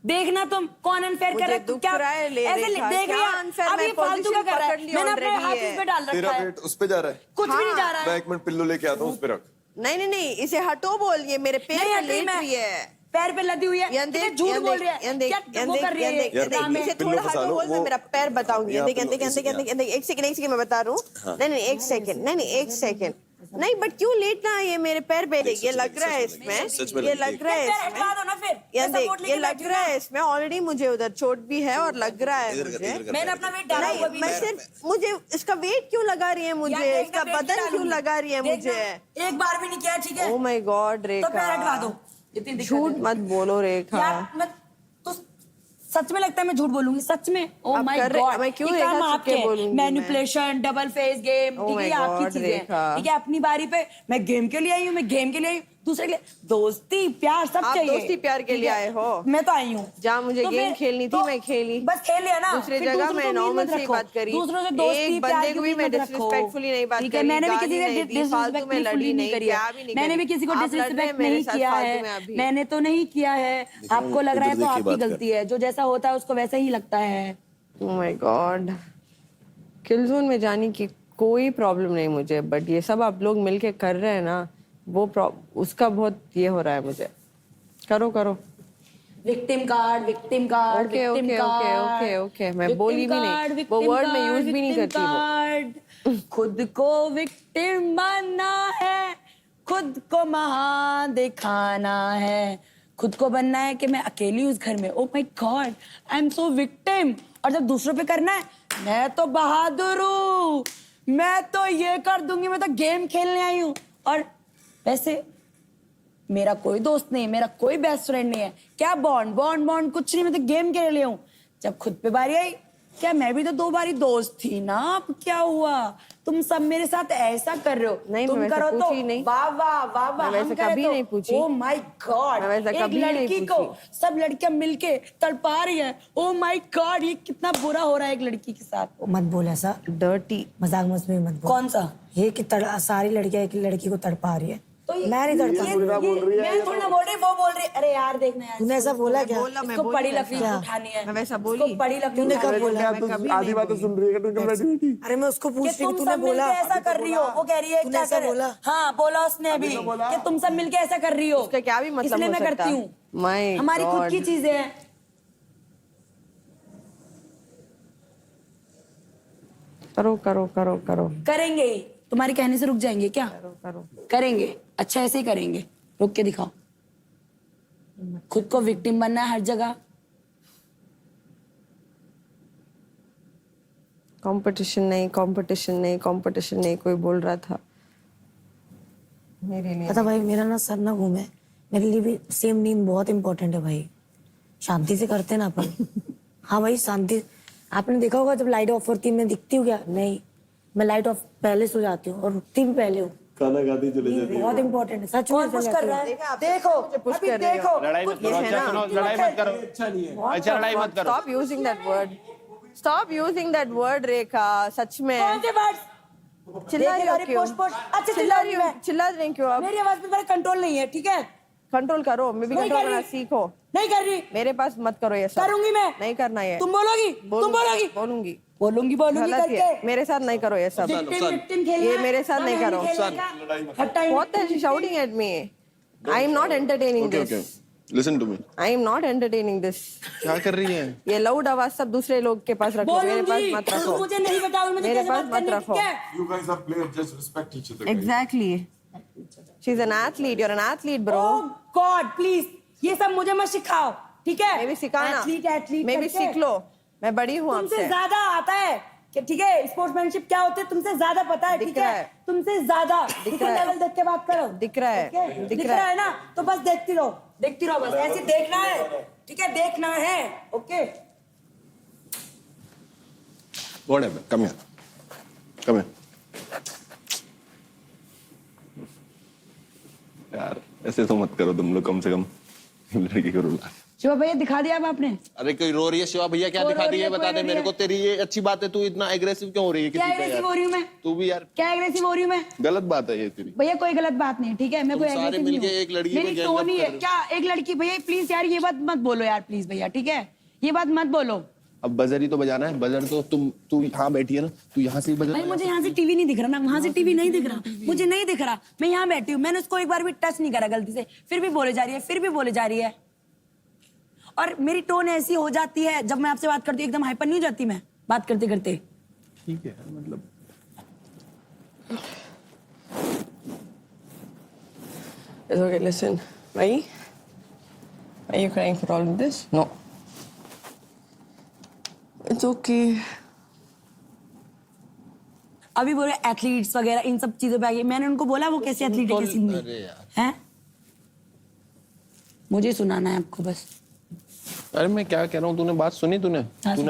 S2: देखना तुम कौन अनफेयर कर रहा है,
S3: दुख
S2: क्या
S3: रहा है, ले
S2: ऐसे
S3: रेखा,
S2: देख
S3: क्या
S2: रहा
S3: unfair,
S2: अब ये
S3: मैं
S2: फालतू क्या कर रहा है?
S3: position
S2: मैंने अपने
S3: पकड़ ली
S2: हाथ
S3: है।
S2: इस पे डाल
S11: तेरा
S2: रखा है,
S11: वेट उस पे जा रहा है।
S2: कुछ भी नहीं जा रहा
S11: मैं
S2: है।
S11: एक मिनट पिल्लू लेके आता हूँ, उस पे रख।
S3: नहीं, इसे हटो बोल, ये मेरे पैर
S2: नहीं
S3: पे
S2: हटी
S3: लेट
S2: मैं।
S3: रही है।
S2: पैर पे लदी हुई है, कितने झूठ बोल रही है, क्या वो कर रही है?
S3: इसे थोड़ा हटो बोल, मैं मेरा पैर बताऊंगी। एक सेकंड मैं बता रहा हूँ। नहीं एक सेकंड नहीं, बट क्यों लेटना है? ये मेरे पैर पे ये लग रहा है इसमें, ये लग रहा है इसमें, ये लग रहा है इसमें ऑलरेडी, मुझे उधर चोट भी है और लग रहा है मुझे।
S2: मैंने अपना वेट डाला हुआ भी
S3: मैं सिर्फ, मुझे इसका वेट क्यों लगा रही है मुझे, इसका बदन क्यों लगा रही है मुझे?
S2: एक बार भी नहीं किया, ठीक है?
S3: ओह माय गॉड
S2: तो पैर हटवा
S3: रेखा,
S2: दो।
S3: झूठ मत बोलो रेखा।
S2: यार मैं तो सच में लगता है मैं झूठ बोलूंगी, सच में। ओह
S3: अब
S2: माय
S3: कर रहे-
S2: गॉड,
S3: मैं क्यों रेखा छुप के बोलूंगी?
S2: Manipulation, double face game,
S3: Oh
S2: ठीक है,
S3: my
S2: ये आपकी
S3: God,
S2: चीजें हैं।
S3: रेखा।
S2: ठीक है, अपनी बारी पे मैं गेम के लिए आई हूँ, मैं गेम के लिए आई हूँ, दूसरे के लिए दोस्ती प्यार सब
S3: आप
S2: चाहिए।
S3: दोस्ती प्यार के
S2: ठीक
S3: लिए
S2: है?
S3: आए हो?
S2: मैं तो आई हूँ
S3: जहाँ मुझे
S2: तो
S3: गेम
S2: फिर-
S3: खेलनी थी
S2: तो
S3: मैं खेली,
S2: बस खेल लिया ना।
S3: दूसरी
S2: फिर
S3: जगह
S2: दूसरों
S3: मैं
S2: को
S3: नॉर्मल
S2: उम्मीद
S3: से ही
S2: रखो।
S3: बात करी,
S2: दूसरों से दोस्ती
S3: एक
S2: प्यार
S3: बंदे
S2: की
S3: को भी मैं
S2: उम्मीद रखो।
S3: डिसरिस्पेक्टफुली नहीं बात
S2: ठीक है,
S3: करी,
S2: मैंने भी
S3: गाली
S2: किसी
S3: नहीं
S2: से
S3: दी, फालतू में लड़ी
S2: डिसरिस्पेक्टफुली नहीं
S3: नहीं,
S2: करी
S3: क्या
S2: है।
S3: भी नहीं
S2: मैंने
S3: करी।
S2: भी किसी को
S3: आप लड़ रहे हैं
S2: डिसरिस्पेक्ट
S3: मेरे
S2: नहीं
S3: साथ
S2: किया
S3: फालतू
S2: है,
S3: में अभी।
S2: मैंने तो नहीं किया है। आपको लग रहा है तो आपकी गलती है, जो जैसा होता है उसको वैसा ही लगता है।
S3: ओह माय गॉड, किलजोन में जाने की कोई प्रॉब्लम नहीं मुझे, बट ये सब आप लोग मिलके कर रहे हैं ना, वो उसका बहुत ये हो रहा है मुझे। करो
S2: victim card, victim card,
S3: okay okay, मैं बोली भी नहीं, वो वर्ड मैं यूज भी नहीं करती वो।
S2: खुद को विक्टिम बनना है, खुद को महान दिखाना है, खुद को बनना है कि मैं अकेली उस घर में। Oh my God, I am so victim. और जब दूसरों पे करना है, मैं तो बहादुर हूँ, मैं तो ये कर दूंगी, मैं तो गेम खेलने आई हूँ। और वैसे मेरा कोई दोस्त नहीं, मेरा कोई बेस्ट फ्रेंड नहीं है। क्या बॉन्ड कुछ नहीं, मैं तो गेम के लिए हूँ। जब खुद पे बारी आई, क्या मैं भी तो 2 बारी दोस्त थी ना, अब क्या हुआ? तुम सब मेरे साथ ऐसा कर रहे हो।
S3: नहीं,
S2: तुम
S3: मैं वैसे
S2: करो तो
S3: पूछी नहीं।
S2: वाह वाह वाह वाह,
S3: मैं वैसे कभी नहीं पूछी।
S2: ओह माय गॉड,
S3: मैं वैसे
S2: एक
S3: कभी नहीं
S2: लड़की को
S3: पूछी।
S2: सब लड़कियां मिलके तड़पा रही है। ओह माय गॉड, ये कितना बुरा हो रहा है एक लड़की के साथ।
S17: मत बोल ऐसा,
S3: डर्टी
S17: मजाक में मत बोल।
S2: कौन सा?
S17: ये कि सारी लड़कियां एक लड़की को तड़पा रही है,
S2: तो
S17: मैं नहीं तड़पा रही।
S2: मैं थोड़ा ना बोल रही, वो बोल रही। अरे यार देखना यार,
S17: तूने ऐसा बोला क्या?
S2: इसको बड़ी लकड़ी उठानी है,
S3: मैं वैसा
S2: इसको
S3: बोली?
S2: बड़ी लकड़ी
S17: तूने कब
S2: उठानी है।
S17: बोला?
S5: आधी बातें सुन रही है कि तुम
S17: अरे मैं उसको पूछ
S2: कि
S17: रही हूँ,
S2: तुम
S17: तूने
S2: सब
S17: बोला
S2: मिलके ऐसा कर रही हो। वो कह रही है
S17: तूने
S2: क्या
S17: ऐसा
S2: कर रहे हो?
S17: बोला?
S2: हाँ बोला उसने अभी कि तुम सब मिलके ऐसा कर रही हो।
S3: उसका क्या भी मतलब
S2: इसलिए
S3: हो
S2: मैं
S3: सकता?
S2: करती हूँ।
S3: My
S2: हमारी खुद
S3: God.
S2: की चीजें हैं।
S3: करो
S2: करेंगे ही। तुम्हारे कहने से रुक जाएंगे क्या? करेंगे, अच्छा ऐसे ही करेंगे। रुक के दिखाओ। खुद को विक्टिम बनना है हर जगह।
S3: कंपटीशन नहीं कोई बोल रहा था मेरे लिए।
S17: पता भाई, मेरा ना सर ना घूमे, मेरे लिए भी सेम नींद बहुत इंपॉर्टेंट है भाई। शांति से करते ना अपन। हाँ भाई शांति। आपने देखा होगा जब लाइट ऑफ होती है मैं दिखती हूँ क्या? नहीं, मैं लाइट ऑफ पहले सो जाती हूँ और उठती भी पहले हूँ।
S11: खाना खाती चले जाती है।
S17: बहुत इंपॉर्टेंट है सच
S2: कौन
S17: में।
S2: पुश कर रहा है? देखो अभी देखो।
S10: लड़ाई मत करो, अच्छा सुनो, लड़ाई मत करो। अच्छा लड़ाई मत करो।
S3: Stop using that word रेखा, सच में।
S2: कौन से वर्ड्स?
S3: चिल्ला रही हो क्यों?
S2: अच्छा
S3: चिल्ला रही क्यों आप?
S2: मेरी आवाज पे मेरा कंट्रोल नहीं है, ठीक है?
S3: कंट्रोल करो, मैं भी
S2: नहीं
S3: कंट्रोल
S2: कर
S3: करना
S2: रही।
S3: सीखो।
S2: नहीं कर रही।
S3: मेरे पास मत करो ये सब।
S2: करूंगी मैं।
S3: नहीं करना ये।
S2: तुम बोलोगी? तुम बोलोगी?
S3: बोलूंगी
S2: बोलूंगी
S3: गलत है।
S2: करके।
S3: मेरे साथ नहीं करो ये सब।
S2: विक्टिम खेलना
S3: ये
S2: है।
S3: मेरे साथ नहीं करो। What the hell is shouting at me? I am not entertaining
S11: Okay,
S3: this.
S11: Listen to me.
S3: I am not entertaining this.
S11: क्या कर रही है?
S3: ये लाउड आवाज सब दूसरे लोग के पास रखो, मेरे पास मत रखो।
S2: मुझे नहीं बताओ मुझे
S3: मेरे
S2: कैसे
S3: पास
S2: बात
S3: मत
S2: करनी है,
S3: रखो।
S2: ठीक है?
S11: You guys are players, just respect each other.
S3: Exactly. She's an athlete. You're an athlete, bro.
S2: Oh God, please, ये सब मुझे मत सिखाओ, ठीक है?
S3: मैं भी सिखाना।
S2: एथलीट
S3: मैं भी सीख लो। मैं बड़ी हूँ
S2: तुमसे
S3: आपसे।
S2: ज्यादा आता है। कि ठीक है स्पोर्ट्समैनशिप क्या होती है तुमसे ज्यादा पता है, ठीक है तुमसे ज्यादा लेवल देख के बात करो।
S3: दिख रहा है,
S2: okay? दिख रहा है ना, तो बस देखती रहो बस, ऐसे देखना है, ठीक है देखना है। Okay
S12: Whatever. Come here. Come here. यार ऐसे तो मत करो तुम लोग, कम से कम लड़की को रुला।
S2: शिवा भैया दिखा दिया अब आपने?
S12: अरे कोई रो रही है शिवा भैया, क्या दिखा दी है बता दे मेरे को। तेरी ये अच्छी बात है, तू इतना एग्रेसिव क्यों हो रही है किसी पे?
S2: क्या एग्रेसिव हो रही हूँ मैं?
S12: तू भी यार
S2: क्या एग्रेसिव हो रही हूँ मैं?
S12: गलत बात है ये तेरी।
S2: भैया कोई गलत बात नहीं, ठीक है मैं कोई
S12: सारे
S2: एग्रेसिव नहीं
S12: मिलके
S2: हूँ।
S12: एक लड़की को
S2: मेरी
S12: गैंग
S2: टोन
S12: अप
S2: ही
S12: कर
S2: है।
S12: रहे हो।
S2: क्या एक लड़की? भैया प्लीज यार ये बात मत बोलो यार, प्लीज भैया, ठीक है ये बात मत बोलो।
S12: अब बजर ही तो बजाना है, बजर तो तू यहाँ बैठी है ना, तू यहाँ से ही बजा।
S2: भाई मुझे यहाँ से टीवी नहीं दिख रहा ना, वहां से टीवी नहीं दिख रहा, मुझे नहीं दिख रहा, मैं यहाँ बैठी हूँ, मैंने उसको एक बार भी टच नहीं करा गलती से, फिर भी बोले जा रही है। और मेरी टोन ऐसी हो जाती है जब मैं आपसे बात करती हूँ, एकदम हाइपर नहीं हो जाती मैं बात करते करते?
S12: ठीक है मतलब
S3: It's okay, listen. Mai, are you crying for all of this? No. It's okay.
S2: अभी बोले एथलीट्स वगैरह इन सब चीजों पे आ गई, मैंने उनको बोला वो कैसे एथलीट है कैसी नहीं है? मुझे सुनाना है आपको बस।
S12: अरे मैं क्या कह रहा हूँ, तूने बात सुनी? तूने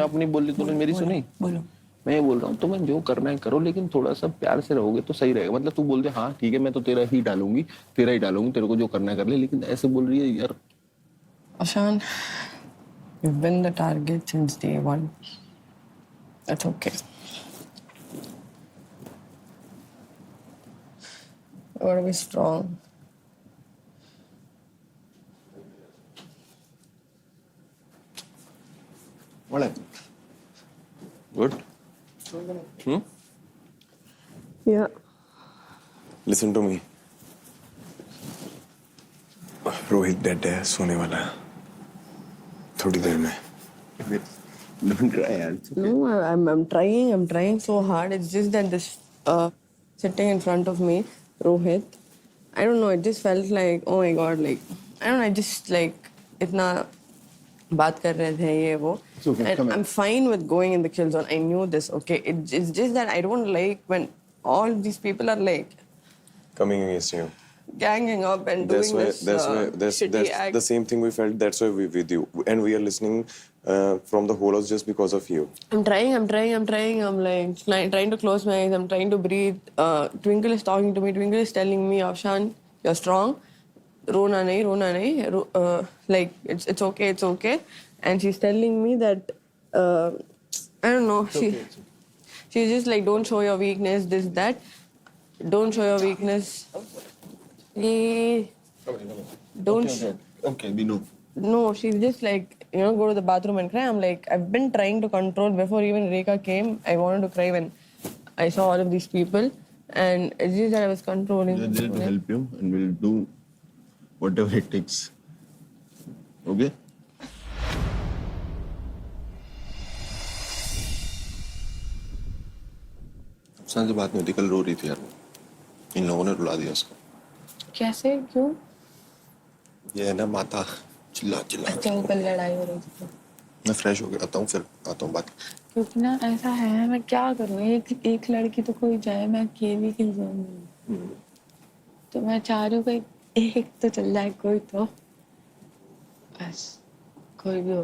S12: अपनी बोली, तूने मेरी सुनी?
S2: बोलो।
S12: मैं ये बोल रहा हूँ तुम्हें जो करना है करो, लेकिन थोड़ा सा प्यार से रहोगे तो सही रहेगा। मतलब तू बोल दे हाँ ठीक है मैं तो तेरा ही डालूंगी, तेरे को जो करना है कर ले, लेकिन ऐसे बोल रही है यार।
S3: Ashan, you've been the target since day one. That's okay. You gotta be strong.
S12: What happened? Good?
S3: Yeah.
S11: Listen to me. Rohit dead है, सोने वाला है थोड़ी देर में।
S12: Don't try, yaar.
S3: No, I'm trying so hard. It's just that this sitting in front of me, Rohit, I don't know, it just felt like, oh my god, like, I don't know, I just like, इतना बात कर रहे थे ये वो.
S12: Okay,
S3: and I'm fine with going in the kill zone. I knew this, okay? It's just that I don't like when all these people are like
S11: coming against you,
S3: ganging up and doing this shitty act.
S11: The same thing we felt. That's why we're with you, and we are listening from the whole house just because of you.
S3: I'm trying. I'm like trying to close my eyes. I'm trying to breathe. Twinkle is talking to me. Twinkle is telling me, Afshan, you're strong. Rona nahi. Like it's okay. And she's telling me that I don't know. She's just like, don't show your weakness. This that. Don't show your weakness. Don't.
S12: Okay, we know.
S3: No, she's just like, go to the bathroom and cry. I'm like, I've been trying to control before even Rekha came. I wanted to cry when I saw all of these people. And it's just that I was controlling.
S12: We are there to help you and we'll do whatever it takes. Okay? से बात नहीं होती, कल रो रही थी यार। इन लोगों ने रुला दिया उसको।
S15: कैसे? क्यों?
S12: ये है ना माता चिल्ला
S15: कल लड़ाई हो रही थी।
S12: मैं फ्रेश हो गया आता हूँ, फिर आता हूँ बात।
S15: क्योंकि ना ऐसा है, मैं क्या करूँ, एक लड़की तो कोई जाए, मैं अकेली किल जाऊंगी। तो मैं चाह रही हूँ कोई एक तो चल जाए, कोई तो बस कोई भी हो,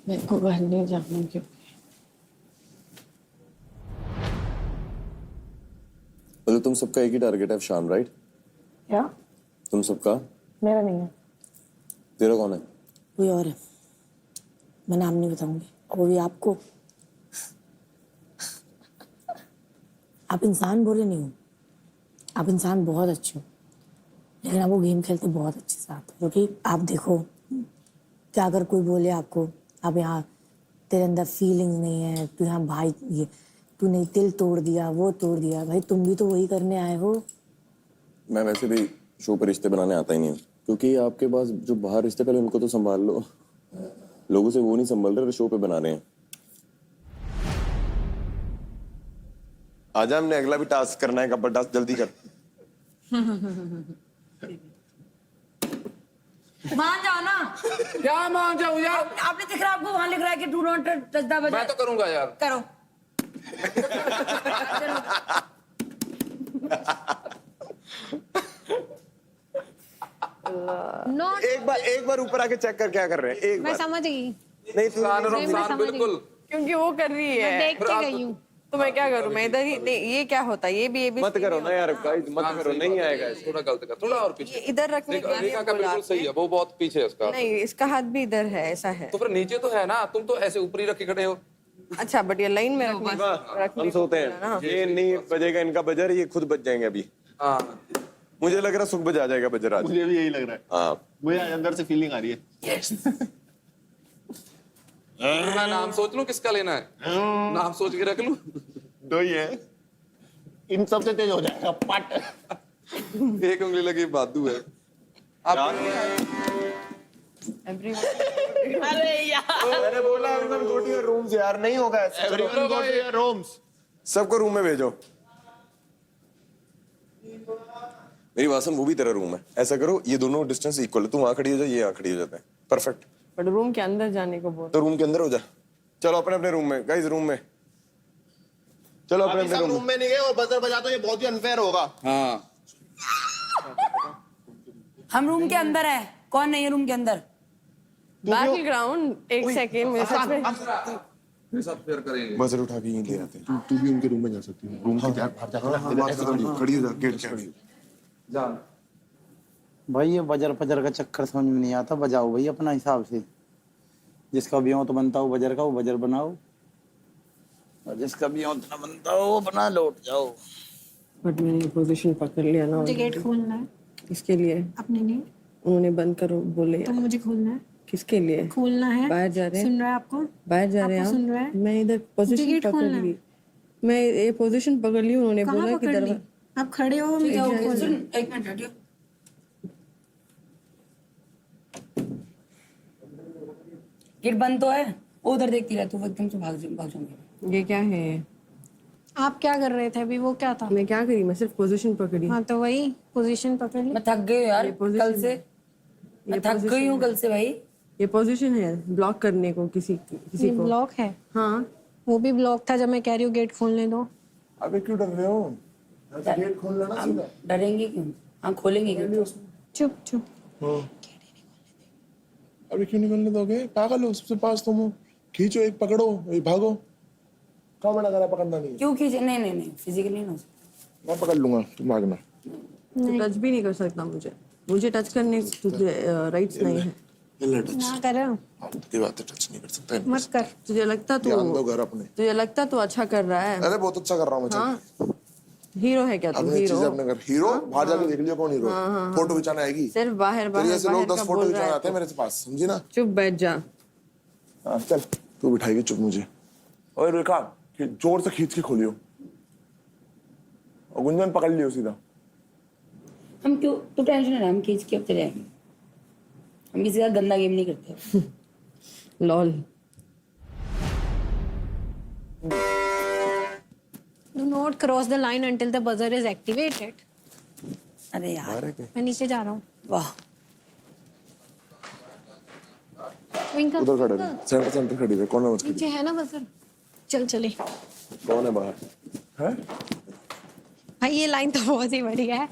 S15: मेरे को घर नहीं जाना। क्यों?
S11: बोलो तुम सबका एक ही टारगेट है शान, राइट?
S17: क्या?
S11: तुम सबका?
S17: मेरा नहीं है।
S11: तेरा कौन है?
S17: कोई और है, मैं नाम नहीं बताऊंगी, वो भी आपको। आप इंसान बुरे नहीं हो, आप इंसान बहुत अच्छे हो, लेकिन आप वो गेम खेलते बहुत अच्छे से आते हो। क्योंकि आप देखो क्या, अगर कोई बोले आपको, आप यहाँ तेरे अंदर फीलिंग्स नहीं है, तू यहाँ भाई ये तूने दिल तोड़ दिया, वो तोड़ दिया, भाई तुम भी तो वही करने आए हो।
S11: मैं वैसे भी शो पर रिश्ते बनाने आता ही नहीं हूँ, क्योंकि आपके पास जो बाहर रिश्ते पहले उनको तो संभाल लो, लोगों से वो नहीं संभाल रहे, शो पे बना रहे हैं। आजा, हमने अगला भी टास्क करना है, कपड़ा टास्क जल्दी कर।
S2: मान जाओ ना।
S16: क्या मान जाऊँ यार?
S2: आपने दिख रहा, आपको वहां लिख रहा है कि do not touch the button.
S16: मैं तो करूंगा यार।
S2: करो।
S11: एक बार ऊपर आके चेक कर क्या कर रहे हैं, एक
S6: मैं
S11: बार।
S6: समझ गई।
S11: नहीं तू
S9: बिल्कुल, क्योंकि वो कर रही
S6: मैं
S9: है।
S6: देख के गई हूँ।
S2: तो मैं क्या करूं? मैं इधर ही नहीं, ये क्या होता है? ये भी
S11: मत करो ना यार गाइस, मत करो, नहीं आएगा ऐसे।
S16: थोड़ा गलत कर, थोड़ा और पीछे।
S2: इधर रखने के लिए
S16: रेखा का
S2: बोला
S16: बिल्कुल सही है, वो बहुत पीछे है उसका।
S2: नहीं, इसका हाथ भी इधर है, ऐसा है।
S16: तो फिर नीचे तो है ना, तुम तो ऐसे ऊपर ही रख के खड़े हो।
S2: अच्छा, बट ये लाइन में रखने
S11: हम सोते हैं, ये नहीं बजेगा इनका बजर, ये खुद बज जाएंगे अभी।
S16: हाँ,
S11: मुझे लग रहा है सुख बजा जाएगा बजर आज।
S12: मुझे भी यही लग रहा है।
S11: हाँ,
S12: मुझे अंदर से फीलिंग आ रही है।
S16: मैं नाम सोच लूं किसका लेना है, नाम सोच के रख लूं।
S12: दो ही है, इन सबसे तेज हो जाएगा पट।
S16: एक उंगली लगी बादू है।
S2: अरे यार,
S11: मैंने बोला everyone go to your rooms यार, नहीं होगा ऐसे।
S12: Everyone go to your rooms.
S11: सबको रूम में भेजो। मेरी वासम, वो भी तेरा रूम है। ऐसा करो, ये दोनों डिस्टेंस इक्वल है, तू वहां खड़ी हो जा, ये यहाँ खड़ी हो जाता है, परफेक्ट।
S2: बट रूम के अंदर जाने को बोल।
S11: तो रूम के अंदर हो जा। चलो अपने अपने रूम में, गाइस रूम में चलो, अपने अपने
S12: रूम में नहीं गए और बजर बजा तो ये बहुत ही अनफेयर होगा।
S16: हाँ,
S2: हम रूम के अंदर है, कौन नहीं है रूम के अंदर? बैटल ग्राउंड, एक सेकेंड मेरे साथ में
S16: मेरे साथ फेयर करेंगे।
S11: बजर उठा के यहीं ले आते हैं। तू भी उनके रूम में जा सकती है। रूम के बाहर जाकर खड़ी हो जा, गेट से खड़ी हो
S16: जा।
S14: भाई ये बजर पजर का चक्कर समझ में नहीं आता, बजाओ भाई अपना हिसाब से। जिसका भी हो तो बनता हो बजर का, वो बजर बनाओ, और जिसका भी हो तो बनता हो वो बना लौट जाओ।
S2: बट मैंने पोजीशन पकड़ लिया ना।
S6: मुझे गेट खोलना है।
S2: किसके लिए?
S6: अपने लिए।
S2: उन्होंने बंद करो बोले।
S6: तो मुझे खोलना है।
S2: किसके लिए?
S6: खोलना है।
S2: बाहर जा रहे हैं।
S6: सुन रहा है आपको?
S2: बाहर जा रहे हैं
S6: आपको सुन रहा है?
S2: मैं इधर पोजीशन
S6: गेट
S2: पकड़
S6: खोलना है।
S2: ली, मैं ये पोजीशन पकड़ ली। उन्होंने
S6: कहाँ
S2: बोला कि
S6: पकड़ ली?
S2: दरवाजा।
S6: आप खड़े हो, मैं जाओ खोलना।
S2: एक मिनट हटियो। गेट बंद तो है, वो उधर देखती रह, तू एकदम से भाग जाऊंगी। ये क्या है?
S6: आप क्या कर रहे थे अभी? वो क्या था?
S2: मैं क्या करी? मैं सिर्फ पोजीशन पकड़ी।
S6: हाँ तो वही पोजीशन पकड़ ली।
S2: मैं थक गई यार कल से, मैं थक गई हूँ कल से भाई। ये पोजीशन है ब्लॉक करने को, किसी
S6: ये
S2: को।
S6: ब्लॉक है?
S2: हाँ,
S6: वो भी ब्लॉक था जब मैं कह रही हूँ गेट खोलने दो।
S11: अबे क्यों डर रहे हो? गेट खोल लेना सीधा।
S2: डरेंगे क्यों? हम खोलेंगे क्यों?
S6: चुप चुप।
S11: अभी क्यों निकलने दोगे? पागल हो? सबसे पास तुम हो। खींचो, एक पकड़ो, एक भागो। कहाँ बड़ा करा, पकड़ना नहीं।
S2: क्यों खींचे? नहीं फिजिकली नहीं हो सकता।
S11: मैं पकड़ लूंगा, तुम भागना।
S2: टच भी नहीं कर सकता मुझे टच करने तुझे राइट्स नहीं है।
S6: ना करो,
S11: की बात है, टच नहीं कर सकता।
S6: मत कर।
S2: तुझे लगता
S11: ध्यान दो घर अपने।
S2: तुझे लगता तू अच्छा कर रहा है?
S11: अरे बहुत अच्छा कर रहा हूँ मैं।
S2: हाँ, हीरो है क्या तू?
S11: अब
S2: हीरो
S11: अपने घर हीरो। बाहर जाके देख लियो कौन हीरो। फोटो खिंचाने आएगी
S2: सिर्फ बाहर
S11: तेरे जैसे लोग 10 फोटो
S2: बोल
S11: खिंचाने
S2: रहा
S11: आते हैं मेरे पास, समझी ना?
S2: चुप बैठ जा।
S11: हाँ चल, तू बिठाएगी चुप मुझे। और रेखा जोर से खींच के खोलियो, और गुंजन पकड़ लियो सीधा।
S2: हम क्यों? तू टेंशन है, हम खींच के अब चले जाएंगे। हम किसी का गंदा गेम नहीं करते। Lol.
S6: Do not cross the line until the buzzer is activated.
S2: अरे यार,
S6: मैं नीचे जा रहा हूँ।
S2: वाह,
S6: Twinkle,
S11: उधर खड़े
S6: twinkle.
S11: रहे, सेंटर खड़ी रहे, कौन है उसकी?
S6: नीचे है ना बजर? चल चले।
S11: कौन है बाहर? है?
S6: भाई ये लाइन तो बहुत ही बढ़िया है।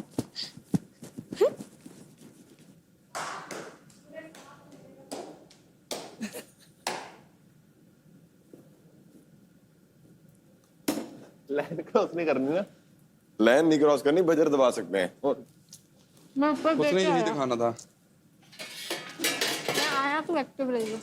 S12: लाइन क्रॉस नहीं करनी ना।
S11: लाइन नहीं क्रॉस करनी, बजर दबा सकते हैं। और
S6: मैं ऊपर देख
S16: उसने
S6: के
S16: यही
S6: आया।
S16: दिखाना था।
S6: मैं आया तो एक्टिव रहिए।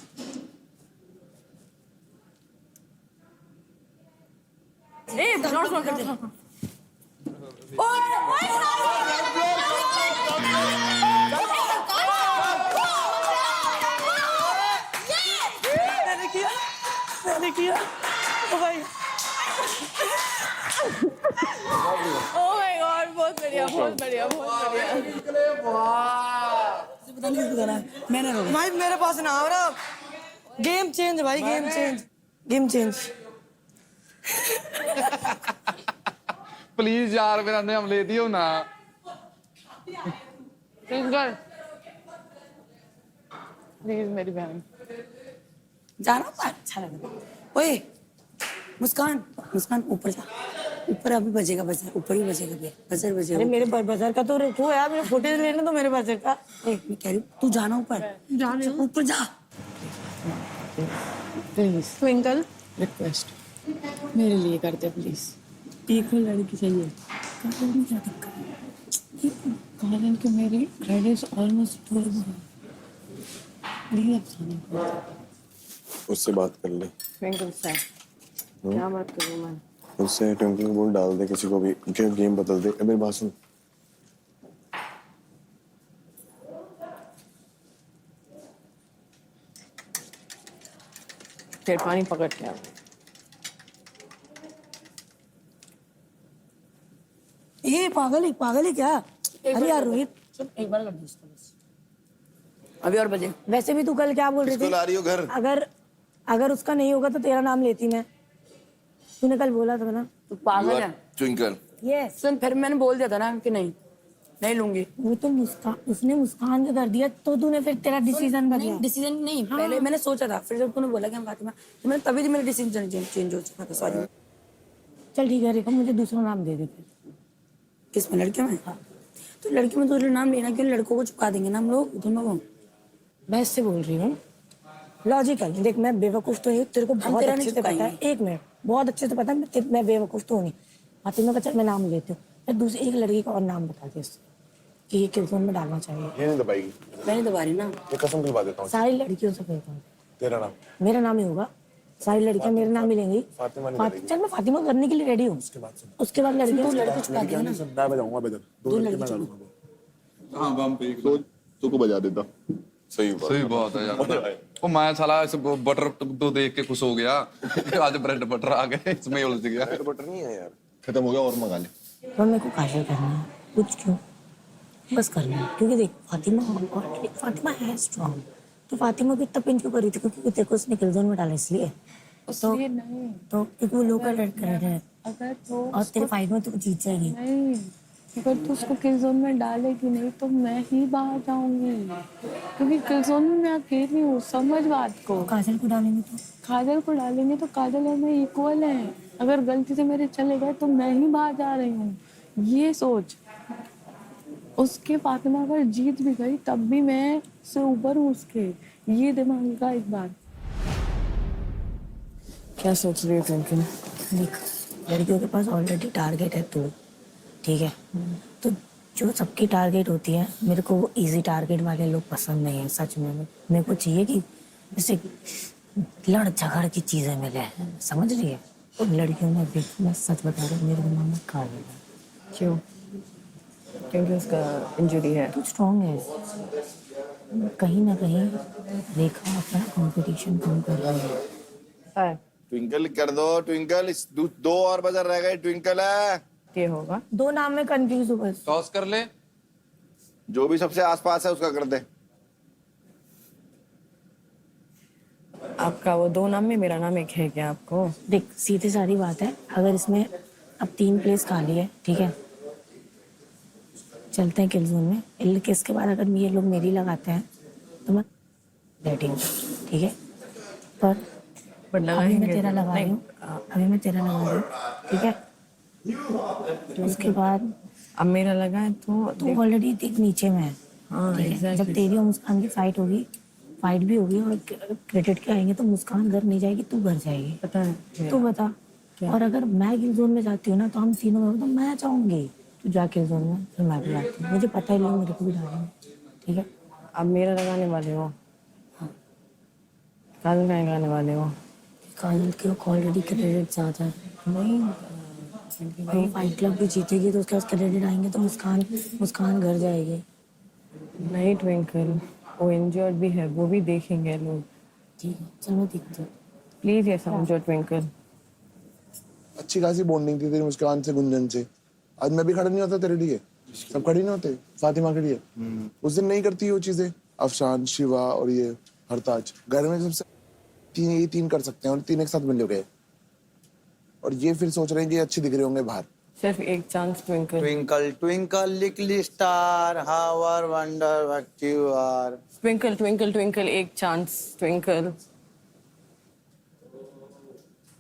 S2: मैंने किया। ओ भाई, ओह माय गॉड, बहुत बढ़िया, बहुत बढ़िया, बहुत बढ़िया। मैंने भाई मेरे पास ना आ रहा। गेम चेंज भाई, game change, game change.
S16: Please यार, मेरा नाम ले दियो ना।
S2: प्लीज मेरी बहन जाना, अच्छा लगा। ओए
S17: मुस्कान मुस्कान ऊपर जा, ऊपर अभी बजेगा बजर, ऊपर ही बजेगा बजर बजेगा। अरे मेरे बजर का तो रुको यार, मेरे फुटेज लेने तो मेरे बजर का। मैं कह रही हूँ तू जाना ऊपर, जाने ऊपर जा
S2: प्लीज। ट्विंकल रिक्वेस्ट मेरे लिए करते प्लीज। एक और लड़की चाहिए। काजल क्या दिक्कत है? काजल के मेरी क्रेडिट्स ऑलमोस्ट पूरे हैं। प्लीज
S11: उससे बात कर ले।
S3: ट्विंकल से क्या बात करूं मैं?
S11: उससे ट्विंकल बोल डाल दे किसी को भी, गेम बदल दे। मेरी बात सुन,
S3: फिर पानी पकड़ के आ।
S17: ये पागल है क्या? अरे यार रोहित
S2: एक बार कर दो इसको बस। अभी और बजे।
S17: वैसे भी तू कल क्या बोल रही थी?
S12: ला रही हो घर?
S17: अगर उसका नहीं होगा तो तेरा नाम लेती मैं। तूने कल बोला था ना।
S2: तू पागल है।
S12: Twinkle
S17: yes.
S2: सुन फिर मैंने बोल दिया था ना कि नहीं लूंगी।
S17: वो तो उसने मुस्कान को कर दिया तो तूने फिर तेरा डिसीजन बदला।
S2: डिसीजन नहीं पहले मैंने सोचा था, फिर जब तूने बोला कि हम फातिमा, तो मैंने तभी मेरा डिसीजन चेंज हो चुका था। सॉरी।
S17: चल ठीक है रेखा, मुझे दूसरा नाम दे दे फिर।
S2: किस में? लड़कियों में? तो लड़कियों में दूसरा नाम लेना क्यों? लड़कों को चुका देंगे ना हम लोग दोनों को।
S17: मैं इससे बोल रही हूँ लॉजिकल। देख मैं बेवकूफ तो नहीं, तेरे को बहुत
S2: तेरा
S17: अच्छे
S2: नहीं
S17: से पता है। एक मिनट, बहुत अच्छे से पता है मैं बेवकूफ तो नहीं। फातिमा का चल मैं नाम लेती हूँ, फिर दूसरी एक लड़की का और नाम बता दे इससे कि ये किस जोन में डालना चाहिए।
S11: ये नहीं दबाएगी।
S2: मैंने दबा रही ना।
S11: ये कसम खिलवा देता हूँ।
S17: सारी लड़कियों से कहता हूँ
S11: तेरा नाम
S17: मेरा नाम ही होगा। सारी लड़कियां मेरे नाम ही लेंगी। चल मैं फातिमा करने के लिए रेडी हूँ। उसके बाद लड़कियां
S2: लड़के चुका देंगे ना।
S5: मैं बजाऊंगा बेदर। दो लड़के मैं डालूंगा।
S12: हाँ बम पे तो को बजा देता।
S7: सही
S16: बात है यार। ओ मैं साला इस बटर तो देख के खुश हो गया। आज ब्रेड बटर आ गए, इसमें उलझ गया।
S11: ब्रेड बटर नहीं है यार,
S12: खत्म हो गया और मंगा ले।
S17: और मेरे को काजल करना है, कुछ क्यों बस करना है। क्योंकि देख फातिमा है स्ट्रॉन्ग, तो फातिमा को इतना पिंच क्यों करी थी? क्योंकि तेरे को उसने किल जोन में डाला इसलिए। तो क्योंकि वो लोकल रेड कर रहे हैं और तेरे फाइट में तू जीत जाएगी।
S2: अगर तू उसको किल जोन में डालेगी नहीं तो मैं ही बाहर जाऊंगी, क्योंकि किल जोन में मैं अकेली हूँ। समझ बात को।
S17: काजल को डालेंगे
S2: तो काजल और मैं इक्वल हैं। अगर गलती से मेरे चले गए तो मैं ही बाहर जा रही हूँ, ये सोच। उसके फातिमा अगर जीत भी गई तब भी मैं से ऊपर हूँ उसके, ये दिमाग लगा एक बार।
S3: क्या सोच रही हो ट्विंकल?
S17: देख लड़कियों के पास ऑलरेडी टारगेट है तू, ठीक है? तो जो सबकी टारगेट होती है, मेरे को वो इजी टारगेट वाले लोग पसंद नहीं है सच में। मेरे को चाहिए कि जैसे लड़ झगड़ की चीजें मिले, समझ रही है? और लड़कियों में भी मैं सच बता रही हूँ, मेरे दिमाग में काजल है।
S3: क्यों? क्योंकि उसका इंजरी है।
S17: तू स्ट्रॉन्ग है, कहीं ना कहीं रेखा अपना कंपटीशन कम कर रही है।
S12: ट्विंकल कर दो, ट्विंकल। दो और बजर रह गए। ट्विंकल है,
S3: ये होगा।
S17: दो नाम में कंफ्यूज हूँ बस।
S16: टॉस कर ले।
S12: जो भी सबसे आसपास है उसका कर दे।
S3: आपका वो दो नाम में मेरा नाम एक है क्या आपको?
S17: देख सीधी सारी बात है, अगर इसमें अब 3 प्लेस खाली है, ठीक है? चलते हैं किल जोन में। इसके बाद अगर ये लोग मेरी लगाते हैं तो मैं रेडी हूँ, ठीक है? पर अभी मैं तेरा लगा रही हूँ, ठीक है? उसके बाद
S3: अब मेरा लगा है तो
S17: ऑलरेडी देख नीचे में है।
S3: हाँ,
S17: ठीक है?
S3: exactly.
S17: जब तेरी और मुस्कान की फाइट भी होगी और क्रेडिट के आएंगे तो मुस्कान घर नहीं जाएगी, तू घर जाएगी।
S3: पता है
S17: तू बता। और अगर मैं किल जोन में जाती हूँ ना तो हम तीनों में, तो मैं जाऊंगी, तू जा किल जोन में, फिर मैं भी जाती हूँ। मुझे पता है लोग मेरे को भी डालेंगे, ठीक है?
S3: अब मेरा लगाने वाले हो? काजल का लगाने वाले हो?
S17: काजल के ऑलरेडी क्रेडिट ज्यादा है। नहीं वो फाइट क्लब भी जीतेगी तो उसके पास क्रेडिट आएंगे तो मुस्कान घर जाएगी।
S3: नहीं ट्विंकल, वो इंजर्ड भी है, वो भी देखेंगे लोग।
S17: ठीक है चल मैं देखती हूँ।
S3: प्लीज ये समझो ट्विंकल।
S5: अच्छी खासी बॉन्डिंग थी तेरी मुस्कान से, गुंजन से। आज मैं भी खड़ा नहीं होता तेरे लिए, सब खड़े नहीं होते फातिमा के लिए। उस दिन नहीं करती वो चीजें। अफशान, शिवा और ये हरताज घर में सबसे तीन कर सकते हैं और 3 एक साथ मिल गए। और ये फिर सोच रहे हैं कि अच्छी दिख रहे होंगे बाहर।
S3: सिर्फ एक chance twinkle.
S14: Twinkle twinkle little star how are wonder what you are.
S3: Twinkle twinkle twinkle एक chance twinkle.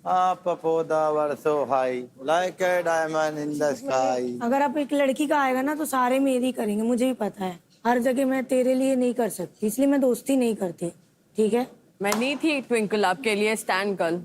S14: Up above world so high like a diamond in the sky.
S17: अगर आप एक लड़की का आएगा ना तो सारे मेरी करेंगे, मुझे भी पता है। हर जगह मैं तेरे लिए नहीं कर सकती, इसलिए मैं दोस्ती नहीं करती, ठीक है?
S3: मैं नहीं थी ट्विंकल आपके लिए स्टैंड कल।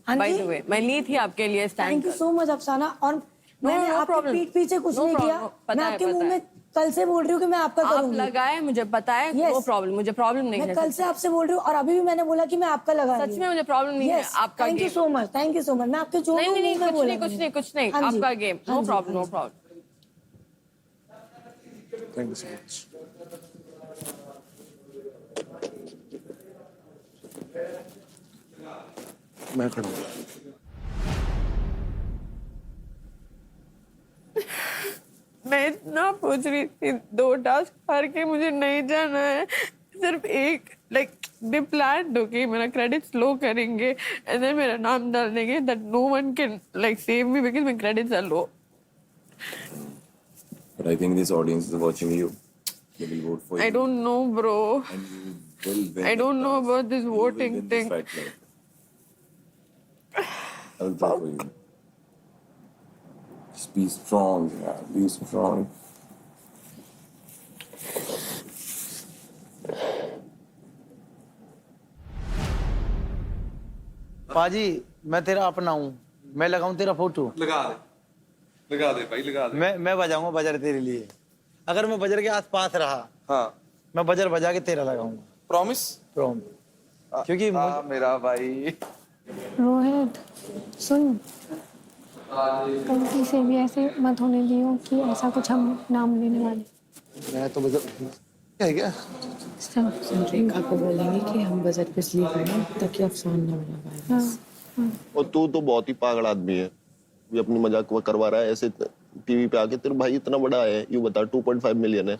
S3: बाय द वे मैं नहीं थी आपके लिए stand.
S17: Thank you so much अफसाना। और मैंने आपके पीठ पीछे कुछ नहीं किया। मैं आपके मुंह में कल से बोल रही हूँ कि मैं आपका करूंगी।
S3: आप लगाए मुझे पता है, नो प्रॉब्लम, मुझे प्रॉब्लम नहीं है।
S17: मैं कल से आपसे बोल रही हूँ और अभी भी मैंने बोला कि मैं आपका लगा रही हूँ।
S3: सच में मुझे प्रॉब्लम नहीं है आपका।
S17: Thank you so much, thank you so much. मैं आपके जो
S3: नहीं
S17: कुछ
S3: नहीं कुछ नहीं आपका game, no problem no problem.
S5: Thank you so much. मैं खड़ा हूँ।
S9: मैं इतना पूछ रही थी, 2 टास्क हार के मुझे नहीं जाना है। सिर्फ एक लाइक दे प्लान दो कि मेरा क्रेडिट स्लो करेंगे एंड देन मेरा नाम डाल देंगे that no one can like save me because my credits are low.
S7: But I think this audience is watching you. They will vote for you.
S9: I don't know, bro.
S7: And you will win.
S9: I don't know about this voting thing.
S7: I will vote for you. Just be strong, yeah. Be strong.
S14: पाजी मैं तेरा अपना हूँ, मैं लगाऊं तेरा photo.
S16: लगा दे भाई लगा दे।
S14: मैं बजाऊंगा बजर तेरे लिए। अगर मैं बजर के आसपास रहा,
S16: हाँ
S14: मैं बजर बजा के तेरा लगाऊंगा।
S16: प्रॉमिस?
S14: प्रॉमिस। क्योंकि
S16: मेरा भाई
S6: रोहित सुन, गलती से भी ऐसे मत होने दियो कि ऐसा कुछ हम नाम लेने वाले।
S5: मैं तो बजर है क्या?
S3: रेखा को बोलेंगे कि हम बजट पे स्लीप करें ताकि अफसान ना बना पाए।
S12: और तू तो बहुत ही पागल आदमी है, ये अपनी मजाक करवा रहा है ऐसे टीवी पे आके। तेरा भाई इतना बड़ा है, यू बता 2.5 मिलियन है,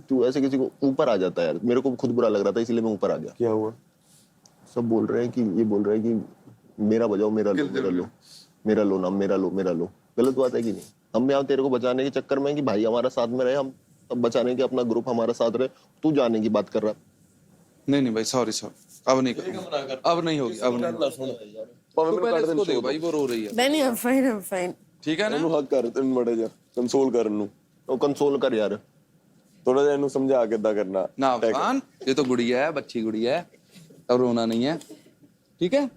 S12: तू ऐसे किसी को ऊपर आ जाता है यार। मेरे को खुद बुरा लग रहा था इसलिए मैं ऊपर आ गया।
S5: क्या हुआ?
S12: सब बोल रहे हैं कि ये बोल रहे हैं कि मेरा बजाओ, मेरा लो, मेरा लो, मेरा लो नाम, मेरा लो, मेरा लो। गलत बात है कि नहीं? हम यहाँ तेरे को बचाने के चक्कर में कि भाई हमारा साथ में रहे, हम अब बचाने के अपना ग्रुप हमारा साथ रहे, तू जाने की बात कर रहा।
S16: नहीं भाई सॉरी अब नहीं करूंगा, अब नहीं होगी, अब नहीं। भाई वो रो रही है।
S3: नहीं I'm fine
S16: ठीक है ना?
S11: हक कर इन बड़े जा कंसोल कर नु
S12: तो कंसोल कर यार,
S11: थोड़ा जा इनु समझा के दा करना
S16: ना अफसान, ये तो गुड़िया है, बच्ची गुड़िया है, अब रोना नहीं है, ठीक है?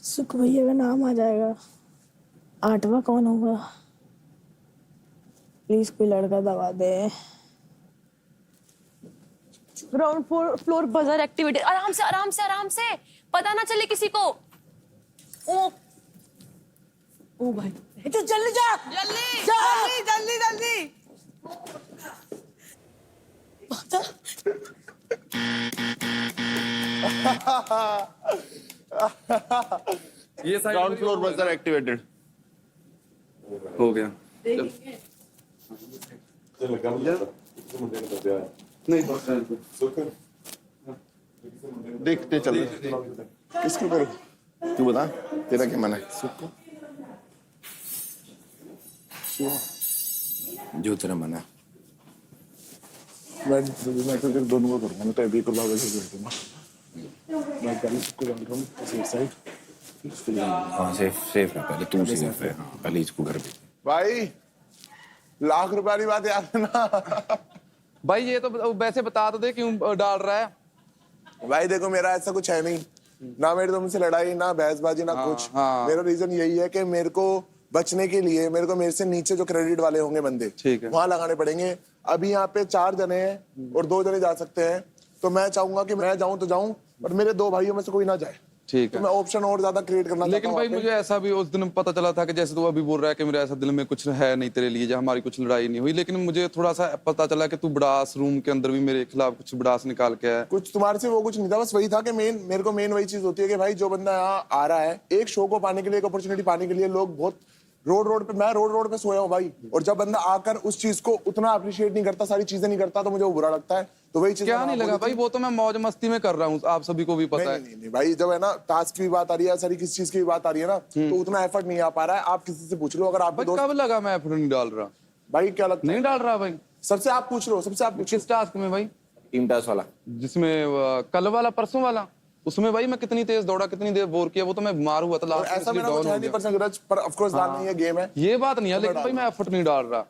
S17: सुख भैया का नाम आ जाएगा, 8वां कौन होगा? प्लीज कोई लड़का दबा दे।
S3: Ground floor buzzer activity. आराम से आराम से आराम से, पता ना चले किसी को। ओ भाई
S2: तो जल्दी जा, जल्दी जल्दी जल्दी।
S16: ये
S12: ग्राउंड फ्लोर बजर एक्टिवेटेड
S16: हो गया।
S12: देखते चल किसको करो, तू बता तेरा क्या मन है?
S7: जो तेरा मन है।
S5: मैं तो तेरे दोनों को करूँगा, मैं तो अभी को लावा से कर दूँगा। मैं पहले इसको डाल रहा हूँ सेफ साइड।
S7: हाँ सेफ है, पहले तू सेफ है, पहले इसको घर भेज।
S5: भाई लाख रुपए वाली बात याद है ना?
S16: भाई ये तो वैसे बता तो दे क्यों डाल रहा है।
S5: भाई देखो मेरा ऐसा कुछ है नहीं, ना मेरी तुमसे लड़ाई, ना बहसबाजी, ना कुछ। मेरा रीजन यही है कि मेरे को बचने के लिए मेरे को मेरे से नीचे जो क्रेडिट वाले होंगे बंदे वहां लगाने पड़ेंगे। अभी यहाँ पे 4 जने हैं और 2 जने जा सकते हैं, तो मैं चाहूंगा कि मैं जाऊं तो जाऊं, और मेरे 2 भाइयों में से कोई ना जाए।
S16: ठीक है,
S5: तो मैं ऑप्शन और ज्यादा क्रिएट करना
S16: लेकिन भाई मुझे ऐसा भी उस दिन पता चला था कि जैसे तू अभी बोल रहा है कि मेरा ऐसा दिल में कुछ है नहीं तेरे लिए, जब हमारी कुछ लड़ाई नहीं हुई, लेकिन मुझे थोड़ा सा पता चला कि तू बड़ास रूम के अंदर भी मेरे खिलाफ कुछ बड़ास निकाल के है।
S5: कुछ तुम्हारे से वो कुछ नहीं था, बस वही था कि मेरे को मेन वही चीज होती है कि भाई जो बंदा यहाँ आ रहा है एक शो को पाने के लिए, एक अपॉर्चुनिटी पाने के लिए, लोग बहुत मैं रोड पे सोया हूँ भाई, और जब बंदा आकर उस चीज को उतना अप्रिशिएट नहीं करता, सारी चीजें नहीं करता, तो मुझे वो बुरा लगता है। तो वही चीज
S16: क्या नहीं लगा भाई, वो तो मैं मौज मस्ती में कर रहा हूँ, आप सभी को भी पता है।
S5: नहीं भाई, जब है ना टास्क की बात आ रही है, सारी किस चीज की बात आ रही है ना, तो उतना एफर्ट नहीं आ पा रहा है। आप किसी से पूछ लो, अगर आप
S16: कब लगा मैं एफर्ट नहीं डाल रहा?
S5: भाई क्या लगता है?
S16: नहीं डाल रहा भाई,
S5: सबसे आप पूछ लो, सबसे आप
S16: किस टास्क में भाई?
S8: टीम टास्क वाला
S16: जिसमें कल वाला परसों वाला, उसमें भाई मैं कितनी तेज दौड़ा, कितनी देर बोर किया, वो तो मैं बीमार हुआ था लास्ट में,
S5: ऐसा
S16: इसलिए
S5: मेरा
S16: डाउन
S5: कुछ
S16: हो
S5: है नहीं
S16: गया।
S5: परसेंट, पर ऑफ कोर्स डालना ही है, गेम है।
S16: ये बात नहीं है, लेकिन भाई मैं एफर्ट नहीं डाल रहा,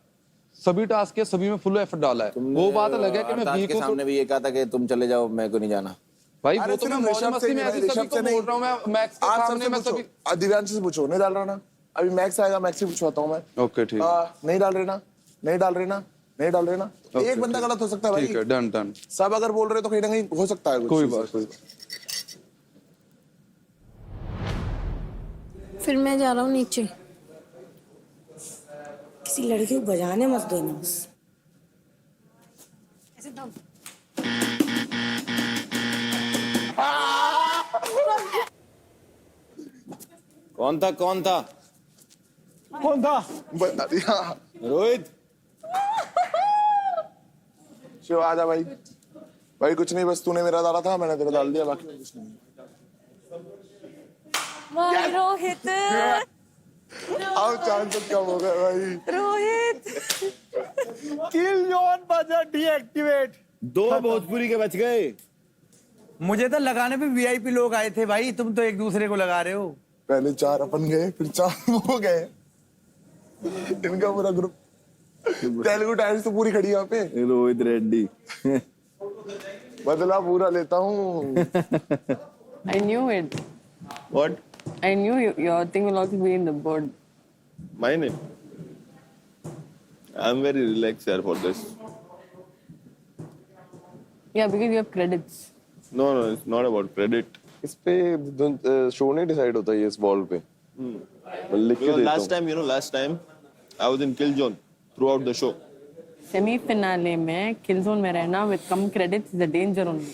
S16: सभी टास्क के सभी में फुल एफर्ट डाला है। वो बात अलग है कि मैं
S8: के सामने भी ये कहा था कि तुम चले जाओ, मैं को नहीं जाना।
S16: भाई वो तो मैं मौज मस्ती में ऐसे सभी को बोल रहा हूं, मैं मैक्स के सामने मैं सभी।
S5: दिव्यांश से पूछो, नहीं डाल रहा ना? अभी मैक्स आएगा, मैक्स से पूछवाता हूं मैं।
S16: ओके ठीक,
S5: नहीं डाल रहे ना, नहीं डाल रहे ना, नहीं डाल रहे ना। एक बंदा गलत हो सकता है भाई।
S16: ठीक है, डन डन।
S5: सब अगर बोल रहे तो कहीं ना कहीं हो सकता है।
S16: कोई बात कोई।
S6: फिर मैं जा रहा हूँ नीचे।
S17: किसी लड़की को बजाने मत देना बस।
S8: कौन था कौन था
S5: कौन था? बता दिया।
S8: रोहित।
S5: शिव आजा भाई। भाई कुछ नहीं, बस तूने मेरा डाला था, मैंने तेरा डाल दिया, बाकी कुछ नहीं।
S2: वाह रोहित,
S5: अब चांस कम हो गए भाई।
S2: रोहित
S10: किल जोन बजा डीएक्टिवेट।
S8: 2 भोजपुरी के बच गए।
S10: मुझे तो लगाने पे वीआईपी लोग आए थे भाई, तुम तो एक दूसरे को लगा रहे हो।
S5: पहले 4 अपन गए, फिर 4 हो गए। इनका पूरा ग्रुप तेलुगु टाइम्स तो पूरी खड़ी यहाँ पे।
S11: रोहित रेड्डी
S5: बदला पूरा लेता हूँ।
S3: I knew it.
S11: What?
S3: I knew your thing will also be in the board.
S11: My name? I'm very relaxed here for this.
S3: Yeah, because you have credits.
S11: No, it's not about credit.
S7: इस पे show नहीं decide होता है इस ball पे। लिख के देता हूँ।
S11: last time I was in kill zone throughout the show.
S3: Semi-finale में kill zone में रहना with come credits is a danger only.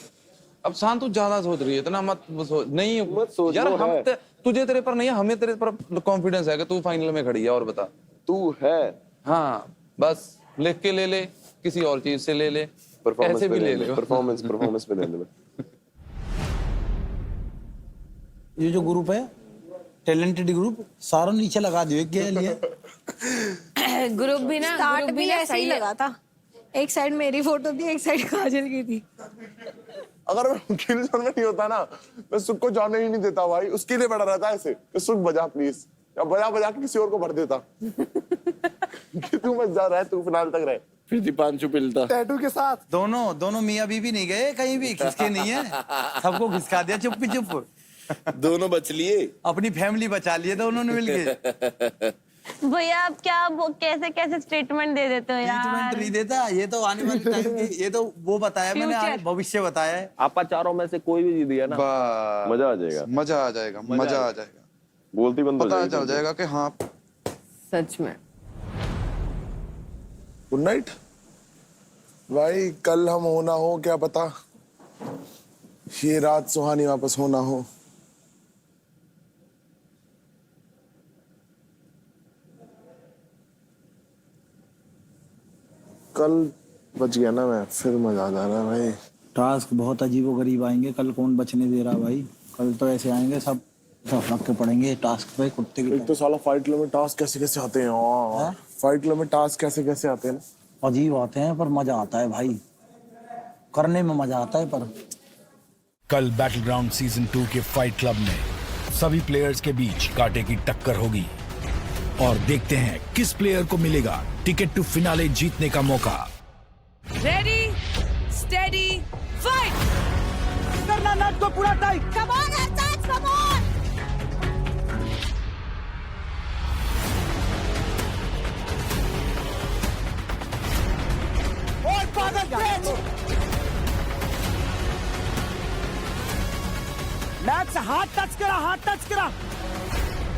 S16: अब शांत तू ज्यादा सोच रही है, इतना मत सोच। नहीं
S7: मत सोच,
S16: यार,
S7: वो
S16: हम
S7: है।
S16: तुझे तेरे पर नहीं है, हमें तेरे पर कॉन्फिडेंस है कि तू फाइनल में खड़ी है। और बता,
S7: तू है।
S16: हाँ बस लिख के ले ले, किसी और चीज से ले ले,
S7: परफॉर्मेंस
S16: ऐसे भी ले ले।
S7: परफॉर्मेंस पे देने में।
S14: ये जो ग्रुप है टैलेंटेड ग्रुप, सारा नीचे लगा दियो एक के लिए।
S6: ग्रुप भी ना,
S15: स्टार्ट
S6: ग्रुप
S15: भी
S6: ना
S15: ऐसे ही
S6: सही है।
S15: लगा था। एक साइड मेरी फोटो थी, एक साइड काजल की थी।
S5: अगर मैं किल जोन में नहीं होता ना, मैं सुख को जाने ही नहीं देता भाई। उसके लिए बड़ा रहता है ऐसे कि सुख बजा प्लीज, या बजा बजा के किसी और को भर देता। कि तू मत जा रहा है, तू फिनाल तक रहे।
S11: फिर दीपांशु पिलता।
S13: टैटू के साथ
S14: दोनों मियाँ बीवी नहीं गए कहीं भी, खिसके नहीं है, सबको खिसका दिया चुप्पी चुप।
S11: दोनों बच लिए।
S14: अपनी फैमिली बचा लिए दोनों ने मिलके।
S15: भैया आप क्या वो कैसे कैसे स्टेटमेंट दे देते हो
S14: ट्रीटमेंट
S15: यार।
S14: नहीं देता, ये तो आने वाले टाइम की, ये तो वो बताया मैंने, आज भविष्य बताया है।
S11: आपा चारों में से कोई भी जीत गया ना, मजा आ जाएगा।
S16: मजा आ जाएगा, मजा आ जाएगा।
S7: बोलती बंद हो
S16: पता
S7: जाएगी।
S16: चल जाएगा कि हाँ
S3: सच में।
S5: गुड नाइट भाई। कल हम हो ना हो क्या पता, ये रात सुहानी वापस हो ना हो। कल बच गया ना मैं, फिर मजा आ जा रहा है भाई।
S14: टास्क बहुत अजीबोगरीब आएंगे कल, कौन बचने दे रहा भाई। कल तो ऐसे आएंगे सब रख के पड़ेंगे टास्क पे कुत्ते के।
S5: एक तो साला फाइट क्लब में टास्क कैसे कैसे आते हैं यार। फाइट क्लब में टास्क कैसे कैसे आते हैं।
S14: अजीब आते हैं पर मजा आता है भाई, करने में मजा आता है। पर
S18: कल बैटलग्राउंड सीजन 2 के फाइट क्लब में सभी प्लेयर्स के बीच कांटे की टक्कर होगी और देखते हैं किस प्लेयर को मिलेगा टिकट टू फिनाले जीतने का मौका।
S4: Ready steady fight.
S10: करना नट को पूरा tight.
S15: Come on Hartaj, come on.
S10: और पागल मैक्स, हाथ टच करा, हाथ टच करा।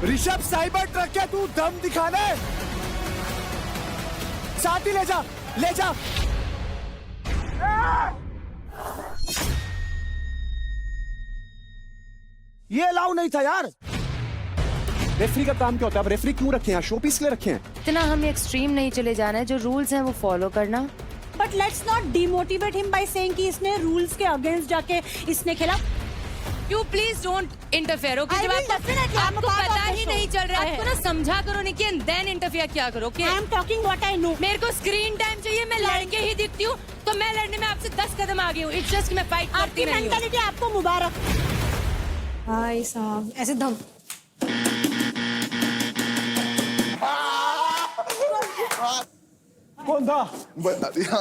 S10: ऋषभ साइबर ट्रक है, तू दम दिखाने। साथ ही ले जा, ले जा। ये अलाउ नहीं था यार। रेफरी का काम क्या होता है? अब रेफरी क्यों रखे हैं? शो पीस के लिए रखे हैं।
S6: इतना हमें एक्सट्रीम नहीं चले जाना है, जो रूल्स हैं वो फॉलो करना।
S15: But let's not demotivate him by saying कि इसने रूल्स के अगेंस्ट जाके इसने खेला।
S4: You please don't interfere, okay? जब आपको पता ही नहीं चल रहा है, आपको ना समझा करो निकी, एंड देन इंटरफेयर किया करो, okay?
S17: I am talking what I know.
S4: मेरे को स्क्रीन टाइम चाहिए, मैं लड़के ही दिखती हूँ, तो मैं लड़ने में आपसे 10 कदम आगे हूँ। इट्स जस्ट मैं फाइट करती नहीं हूँ।
S17: मेंटालिटी आपको मुबारक।
S6: भाई साहब ऐसे धम
S5: कौन था? बता दिया।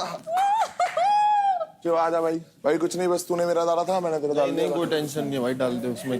S5: चलो आजा भाई। भाई कुछ नहीं, बस तूने मेरा डाला था, मैंने तेरा डाल दिया।
S12: नहीं कोई टेंशन नहीं है भाई, डाल दे उसमें।